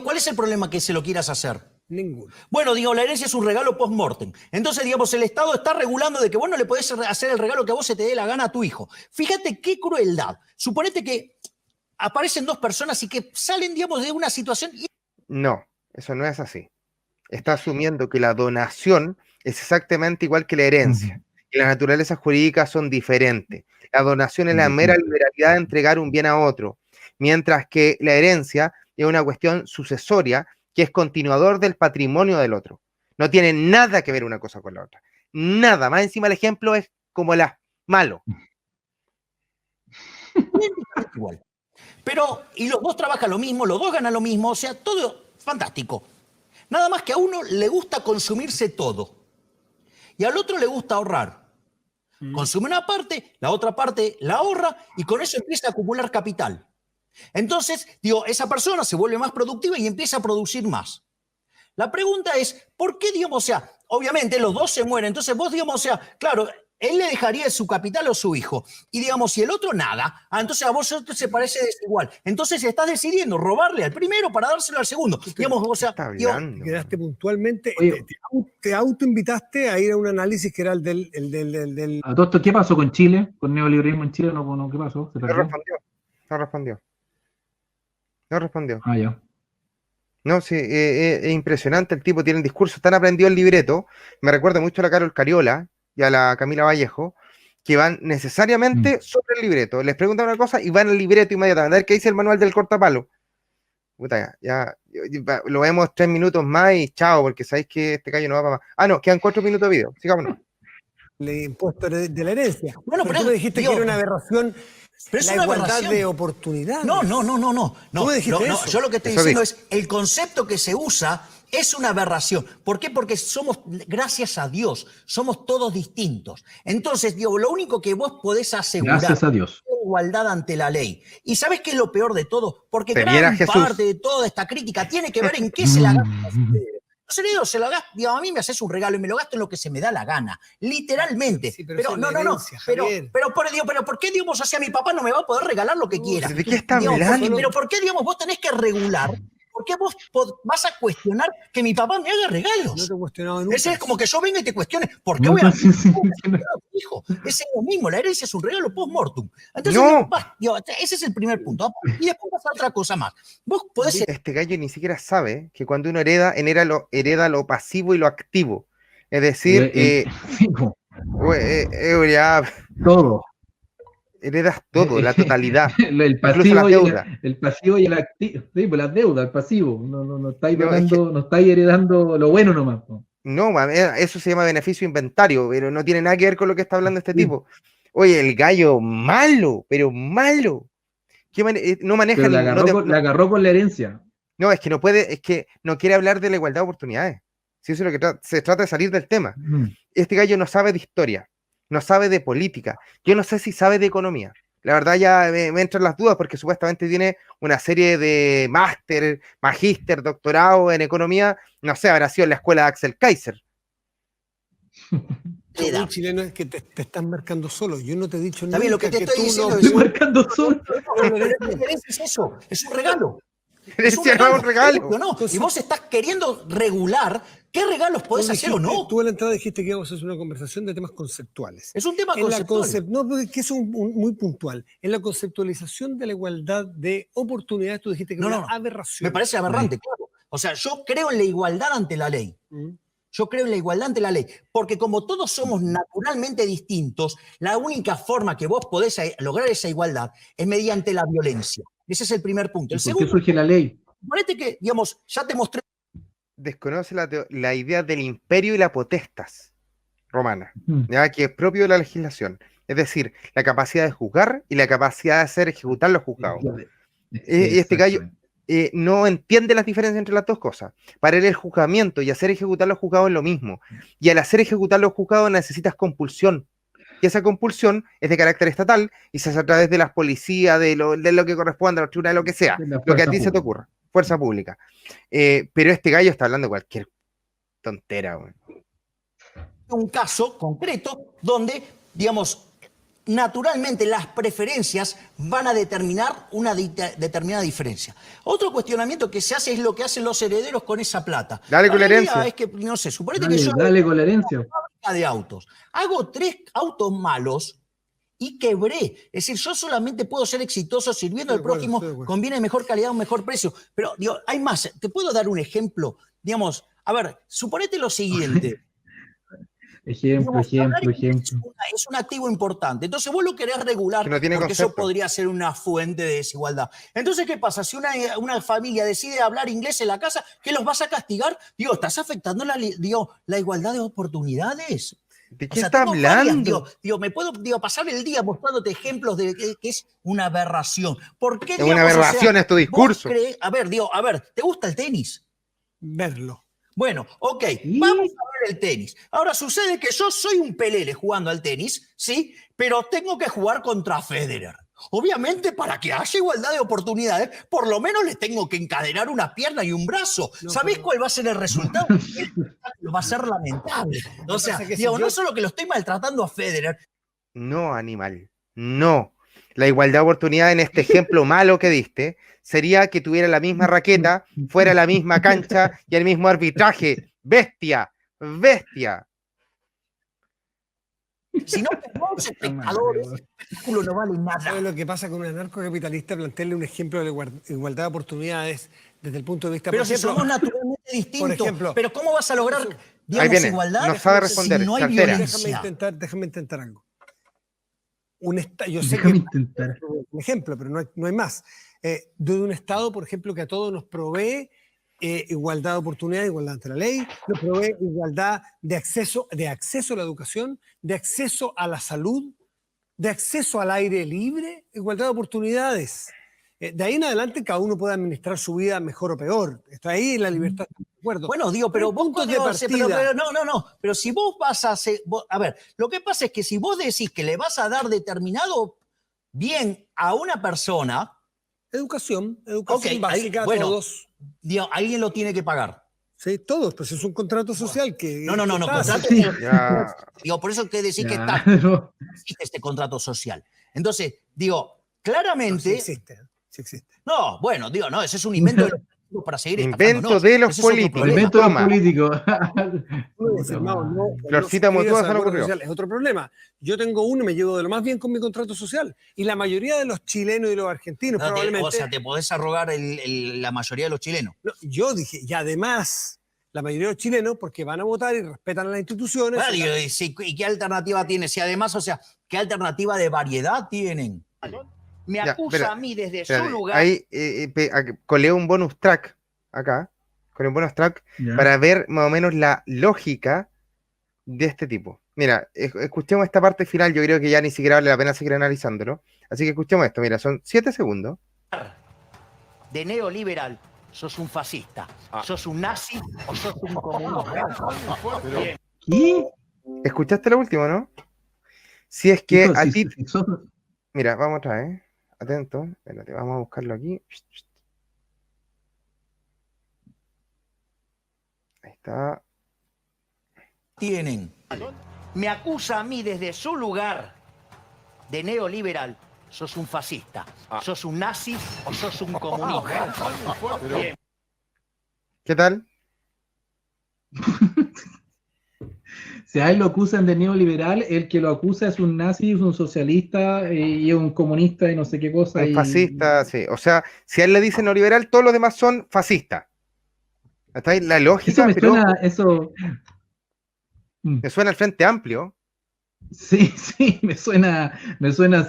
¿cuál es el problema que se lo quieras hacer? Ninguno. Bueno, la herencia es un regalo post-mortem. Entonces, el Estado está regulando de que vos no le podés hacer el regalo que a vos se te dé la gana a tu hijo. Fíjate qué crueldad. Suponete que aparecen dos personas y que salen, de una situación... No, eso no es así. Está asumiendo que la donación es exactamente igual que la herencia. Y las naturalezas jurídicas son diferentes. La donación es la mera liberalidad de entregar un bien a otro, mientras que la herencia es una cuestión sucesoria que es continuador del patrimonio del otro. No tiene nada que ver una cosa con la otra. Nada. Más encima el ejemplo es como malo. Igual. Pero, y los dos trabajan lo mismo, los dos ganan lo mismo, o sea, todo fantástico. Nada más que a uno le gusta consumirse todo. Y al otro le gusta ahorrar. Consume una parte, la otra parte la ahorra y con eso empieza a acumular capital. Entonces, digo, esa persona se vuelve más productiva y empieza a producir más. La pregunta es, ¿por qué, digamos, o sea, obviamente los dos se mueren, entonces vos, digamos, o sea, claro, él le dejaría su capital a su hijo, y digamos, si el otro nada, entonces a vos se parece desigual. Entonces estás decidiendo robarle al primero para dárselo al segundo. Digamos, o sea, hablando? Quedaste puntualmente, Oye, te autoinvitaste a ir a un análisis que era el del a todo esto, ¿qué pasó con Chile? ¿Con neoliberalismo en Chile? No, ¿qué pasó? ¿Se No perdió? respondió. No respondió. No respondió. Ah, ya. No, sí, es impresionante. El tipo tiene el discurso tan aprendido el libreto. Me recuerda mucho a la Carol Cariola y a la Camila Vallejo, que van necesariamente sobre el libreto. Les preguntan una cosa y van al libreto inmediatamente. A ver qué dice el manual del cortapalo. Puta, lo vemos 3 minutos más y chao, porque sabéis que este gallo no va para más. Ah, no, quedan 4 minutos de video. Sigámonos. impuesto de la herencia. Bueno, pero tú me dijiste que era una aberración pero es la una igualdad aberración de oportunidades. No. ¿Tú me dijiste eso? Yo lo que estoy Eso diciendo dijo. es, el concepto que se usa es una aberración. ¿Por qué? Porque somos, gracias a Dios, somos todos distintos. Entonces, digo, lo único que vos podés asegurar Gracias a Dios. es la igualdad ante la ley. ¿Y sabés qué es lo peor de todo? Porque Te viera gran Jesús. parte de toda esta crítica tiene que ver en qué se la gastan los herederos. Los herederos se la gastan, digo, a mí me haces un regalo y me lo gasto en lo que se me da la gana, literalmente. Sí, pero pero eso es no, la no, no. herencia, Pero Javier. ¿por qué, digamos, hacia mi papá no me va a poder regalar lo que quiera? ¿De qué está Digamos, hablando? pero ¿por qué, digamos, vos tenés que regular? ¿Por qué vos vas a cuestionar que mi papá me haga No te regalos? he cuestionado nunca. Ese es como que yo venga y te cuestione, ¿por qué No, voy a no, sí, sí, sí. hijo? Ese es lo mismo, la herencia es un regalo post-mortem. Entonces, No. digo, ese es el primer punto. Y después pasa otra cosa más. Vos podés Este gallo ni siquiera sabe que cuando uno hereda lo pasivo y lo activo. Es decir, Sí, po, ya todo. heredas todo, la totalidad. El Incluso las pasivo, deudas. el pasivo y el activo. Sí, pues las deudas, el pasivo. No estáis No, es donando, no estáis heredando lo bueno nomás. Po. No, eso se llama beneficio inventario, pero no tiene nada que ver con lo que está hablando este Sí. tipo. Oye, el gallo malo, pero malo. No maneja Pero ni- la agarró con la herencia. No, es que no puede, es que no quiere hablar de la igualdad de oportunidades. Si eso es lo que se trata de salir del tema. Este gallo no sabe de historia, no sabe de política. Yo no sé si sabe de economía. La verdad ya me entran las dudas porque supuestamente tiene una serie de magíster, doctorado en economía. No sé, habrá sido en la escuela de Axel Kaiser. Un chileno es que te estás marcando solo. Yo no te he dicho nada. También lo que te estoy diciendo Estoy marcando solo. La herencia es eso, es un regalo. Herencia no es un regalo. No. Y vos estás queriendo regular qué regalos podés hacer o no. Tú en la entrada dijiste que íbamos a hacer una conversación de temas conceptuales. Es un tema En la conceptual. no, porque es muy puntual. En la conceptualización de la igualdad de oportunidades, tú dijiste que era una aberración. Me parece aberrante, claro. O sea, yo creo en la igualdad ante la ley. Yo creo en la igualdad ante la ley, porque como todos somos naturalmente distintos, la única forma que vos podés lograr esa igualdad es mediante la violencia. Ese es el primer punto. El ¿Por qué segundo, surge la ley? suponete que, digamos, ya te mostré. Desconoce la idea del imperio y la potestas romana, ¿ya? Que es propio de la legislación. Es decir, la capacidad de juzgar y la capacidad de hacer ejecutar los juzgados. Este gallo no entiende las diferencias entre las dos cosas. Para él el juzgamiento y hacer ejecutar los juzgados es lo mismo. Y al hacer ejecutar los juzgados necesitas compulsión. Y esa compulsión es de carácter estatal y se hace a través de las policías, de lo que corresponda, a los tribunales, lo que sea. Lo que a ti se te ocurra. Fuerza pública. Pero este gallo está hablando de cualquier tontera. Güey. Un caso concreto donde, digamos, naturalmente las preferencias van a determinar una determinada diferencia. Otro cuestionamiento que se hace es lo que hacen los herederos con esa plata. Dale con la herencia. Es que, no sé, suponete que yo Dale con la herencia. de autos. Hago 3 autos malos y quebré. Es decir, yo solamente puedo ser exitoso sirviendo al prójimo, conviene mejor calidad o mejor precio. Pero, digo, hay más. ¿Te puedo dar un ejemplo? Digamos, a ver, suponete lo siguiente. Ejemplo. Es un activo importante. Entonces vos lo querés regular que no tiene porque concepto. eso podría ser una fuente de desigualdad. Entonces, ¿qué pasa? Si una familia decide hablar inglés en la casa, ¿qué los vas a castigar? Digo, ¿estás afectando la igualdad de oportunidades? ¿De qué está hablando? Me puedo pasar el día mostrándote ejemplos de que es una aberración. ¿Por qué? Es una aberración es tu discurso. A ver, ¿te gusta el tenis? Verlo. Bueno, ok, vamos a ver el tenis. Ahora sucede que yo soy un pelele jugando al tenis, ¿sí? Pero tengo que jugar contra Federer. Obviamente, para que haya igualdad de oportunidades, por lo menos les tengo que encadenar una pierna y un brazo. No, ¿Sabés pero- cuál va a ser el resultado? El espectáculo va a ser lamentable. O sea, pasa que si digo, yo- no solo que lo estoy maltratando a Federer, No, animal, no. La igualdad de oportunidad en este ejemplo malo que diste sería que tuviera la misma raqueta, fuera la misma cancha y el mismo arbitraje. Bestia, bestia. si no tenemos espectadores, el espectáculo no vale ¿Sabes nada. lo que pasa con un anarcocapitalista? Plantearle un ejemplo de igualdad de oportunidades desde el punto de vista, Pero por si ejemplo, somos naturalmente distintos. ejemplo, pero ¿cómo vas a lograr, Ahí digamos, viene, igualdad no sabe si responder, no hay se altera. violencia? déjame intentar algo. Yo sé Déjame que intentar. un ejemplo, pero no hay más. De un Estado, por ejemplo, que a todos nos provee igualdad de oportunidad, igualdad ante la ley, nos provee igualdad de acceso a la educación, de acceso a la salud, de acceso al aire libre, igualdad de oportunidades. De ahí en adelante cada uno puede administrar su vida mejor o peor. Está ahí la libertad, estoy de acuerdo. Bueno, digo, pero vos puntos de digo, partida. pero no, pero si vos vas a hacer, a ver, lo que pasa es que si vos decís que le vas a dar determinado bien a una persona, Educación Ok, ahí, básica bueno. a todos. digo, alguien lo tiene que pagar. Sí, todos, pues es un contrato social que... No, contrato. Sí. Ya, Digo, por eso que decís que Ya, está, pero- existe este contrato social. Entonces, digo, No, sí claramente, existe, ¿eh? Sí existe. no, bueno, digo, no, ese es un invento de los políticos para seguir invento estafándonos. de los Ese es otro políticos. problema. Invento de los Toma. políticos. Uno dice, hermano, no, Florcita no Motúa se le acuerdo ocurrió. social, es otro problema. Yo tengo uno y me llevo de lo más bien con mi contrato social. Y la mayoría de los chilenos y los argentinos No, probablemente... o sea, te podés arrogar la mayoría de los chilenos. No, yo dije, y además, la mayoría de los chilenos, porque van a votar y respetan a las instituciones... Bueno, digo, ¿y qué alternativa tiene? Si además, o sea, ¿qué alternativa de variedad tienen? Me Ya, acusa espera, a mí desde espérate. su lugar. Ahí coleo un bonus track acá, con un bonus track Ya. para ver más o menos la lógica de este tipo. Mira, escuchemos esta parte final, yo creo que ya ni siquiera vale la pena seguir analizándolo. Así que escuchemos esto, mira, son 7 segundos. De neoliberal, sos un fascista, sos un nazi o sos un comunista. ¿Qué? ¿Escuchaste lo último, no? Si es que Hijo, a si- ti... si sos- Mira, vamos otra vez. Atento. Espérate, vamos a buscarlo aquí. Ahí está. Tienen. Me acusa a mí desde su lugar de neoliberal, sos un fascista, sos un nazi o sos un comunista. ¿Qué tal? Si a él lo acusan de neoliberal, el que lo acusa es un nazi, es un socialista y es un comunista y no sé qué cosa. Un y- fascista, sí. O sea, si a él le dicen neoliberal, todos los demás son fascistas. ¿Está ahí la lógica? Eso me Pero suena, eso. me suena al Frente Amplio. Sí, sí, me suena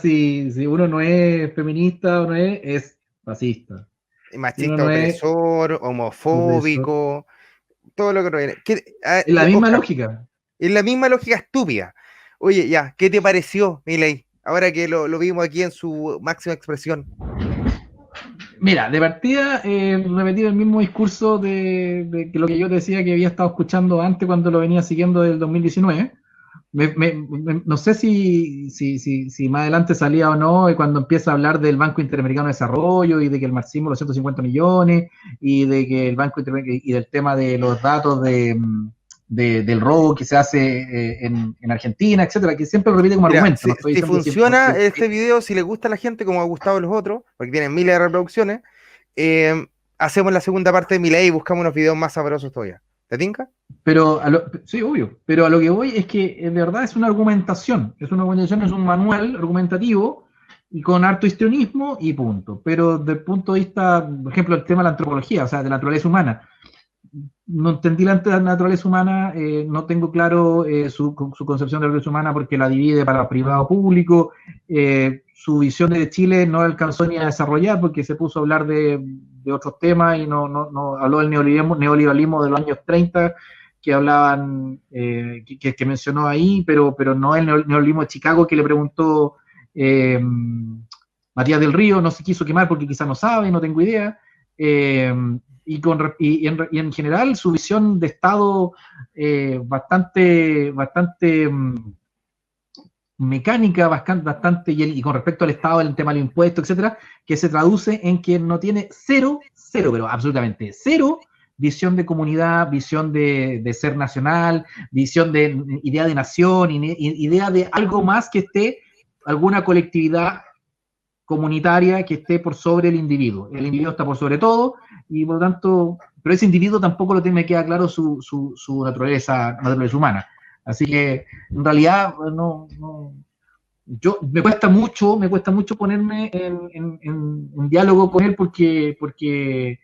si uno no es feminista o no es fascista. Machista, no es opresor, homofóbico, todo lo que proviene. Es la misma Oscar, lógica. es la misma lógica estúpida. Oye, ya, ¿qué te pareció, Milei? Ahora que lo vimos aquí en su máxima expresión. Mira, de partida, repetir el mismo discurso de que lo que yo decía que había estado escuchando antes cuando lo venía siguiendo del 2019. No sé si más adelante salía o no, cuando empieza a hablar del Banco Interamericano de Desarrollo y de que el marxismo, los 150 millones, y de que el Banco y del tema de los datos del robo que se hace en Argentina, etcétera, que siempre lo repite como Mira, argumento. si, No estoy si diciendo funciona que- este video, si le gusta a la gente, como ha gustado a los otros, porque tienen miles de reproducciones, hacemos la segunda parte de Milei y buscamos unos videos más sabrosos todavía. ¿Te tinca? Pero sí, obvio. Pero a lo que voy es que de verdad es una argumentación. Es un manual argumentativo y con harto histrionismo y punto. Pero desde el punto de vista, por ejemplo, el tema de la antropología, o sea, de la naturaleza humana. No entendí la naturaleza humana, no tengo claro su concepción de la naturaleza humana porque la divide para privado público. Su visión de Chile no alcanzó ni a desarrollar porque se puso a hablar de otros temas y no habló del neoliberalismo de los años 30 que hablaban, que mencionó ahí, pero no el neoliberalismo de Chicago que le preguntó Matías del Río, no se quiso quemar porque quizá no sabe, no tengo idea. Y en general su visión de Estado bastante mecánica bastante y con respecto al Estado, el tema del impuesto, etcétera, que se traduce en que no tiene cero, pero absolutamente cero visión de comunidad, visión de ser nacional, visión de idea de nación, idea de algo más que esté alguna colectividad comunitaria que esté por sobre el individuo. El individuo está por sobre todo y por lo tanto, pero ese individuo tampoco me queda claro su naturaleza humana. Así que en realidad me cuesta mucho ponerme en diálogo con él porque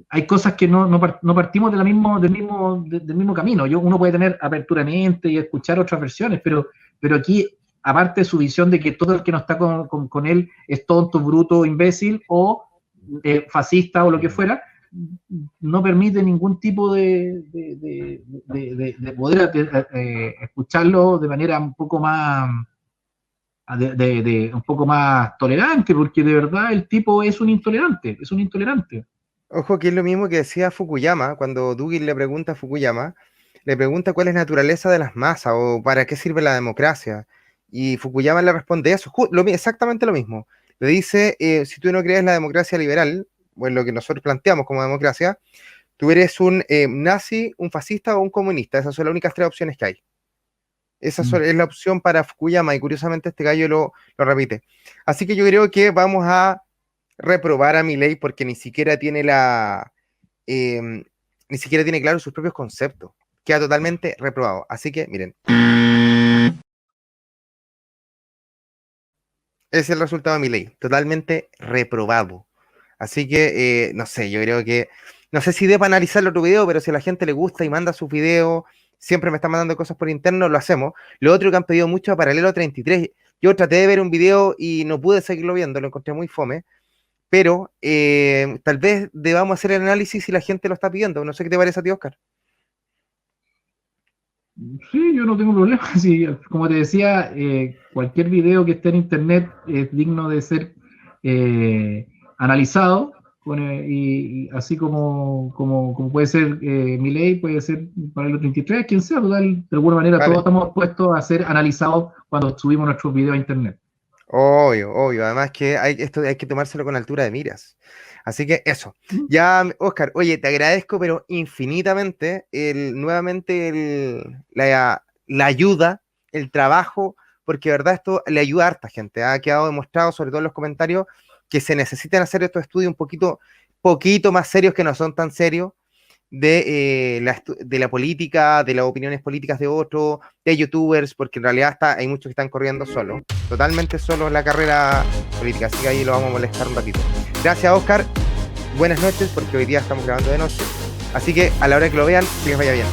hay cosas que no partimos del mismo camino. Uno puede tener apertura de mente y escuchar otras versiones, pero aquí, aparte de su visión de que todo el que no está con él es tonto, bruto, imbécil o fascista o lo que fuera, no permite ningún tipo de poder escucharlo de manera un poco más un poco más tolerante, porque de verdad el tipo es un intolerante. Ojo, que es lo mismo que decía Fukuyama, cuando Dugin le pregunta a Fukuyama, le pregunta cuál es la naturaleza de las masas o para qué sirve la democracia. Y Fukuyama le responde eso, exactamente lo mismo. Le dice, si tú no crees la democracia liberal, o en lo que nosotros planteamos como democracia, tú eres un nazi, un fascista o un comunista. Esas son las únicas 3 opciones que hay. Esa es la opción para Fukuyama y curiosamente este gallo lo repite. Así que yo creo que vamos a reprobar a Milei porque ni siquiera tiene ni siquiera tiene claro sus propios conceptos. Queda totalmente reprobado. Así que, miren. Ese es el resultado de Milei. Totalmente reprobado. Así que, no sé, yo creo que... No sé si debo analizar el otro video, pero si a la gente le gusta y manda sus videos, siempre me están mandando cosas por interno, lo hacemos. Lo otro que han pedido mucho a Paralelo 33. Yo traté de ver un video y no pude seguirlo viendo, lo encontré muy fome. Pero tal vez debamos hacer el análisis si la gente lo está pidiendo. No sé qué te parece a ti, Oscar. Sí, yo no tengo problema. Sí, como te decía, cualquier video que esté en internet es digno de ser analizado, y así como puede ser Milei, puede ser Paralelo 33, quien sea, total, de alguna manera todos estamos puestos a ser analizados cuando subimos nuestros videos a internet. Obvio. Además que esto hay que tomárselo con altura de miras. Así que eso. Ya, Oscar, oye, te agradezco, pero infinitamente, la ayuda, el trabajo, porque de verdad esto le ayuda a harta gente. Ha quedado demostrado, sobre todo en los comentarios, que se necesitan hacer estos estudios un poquito más serios, que no son tan serios, de la política, de las opiniones políticas de otros, de youtubers, porque en realidad hay muchos que están corriendo solos, totalmente solos en la carrera política, así que ahí lo vamos a molestar un ratito. Gracias, Oscar, buenas noches, porque hoy día estamos grabando de noche, así que a la hora que lo vean, que les vaya bien.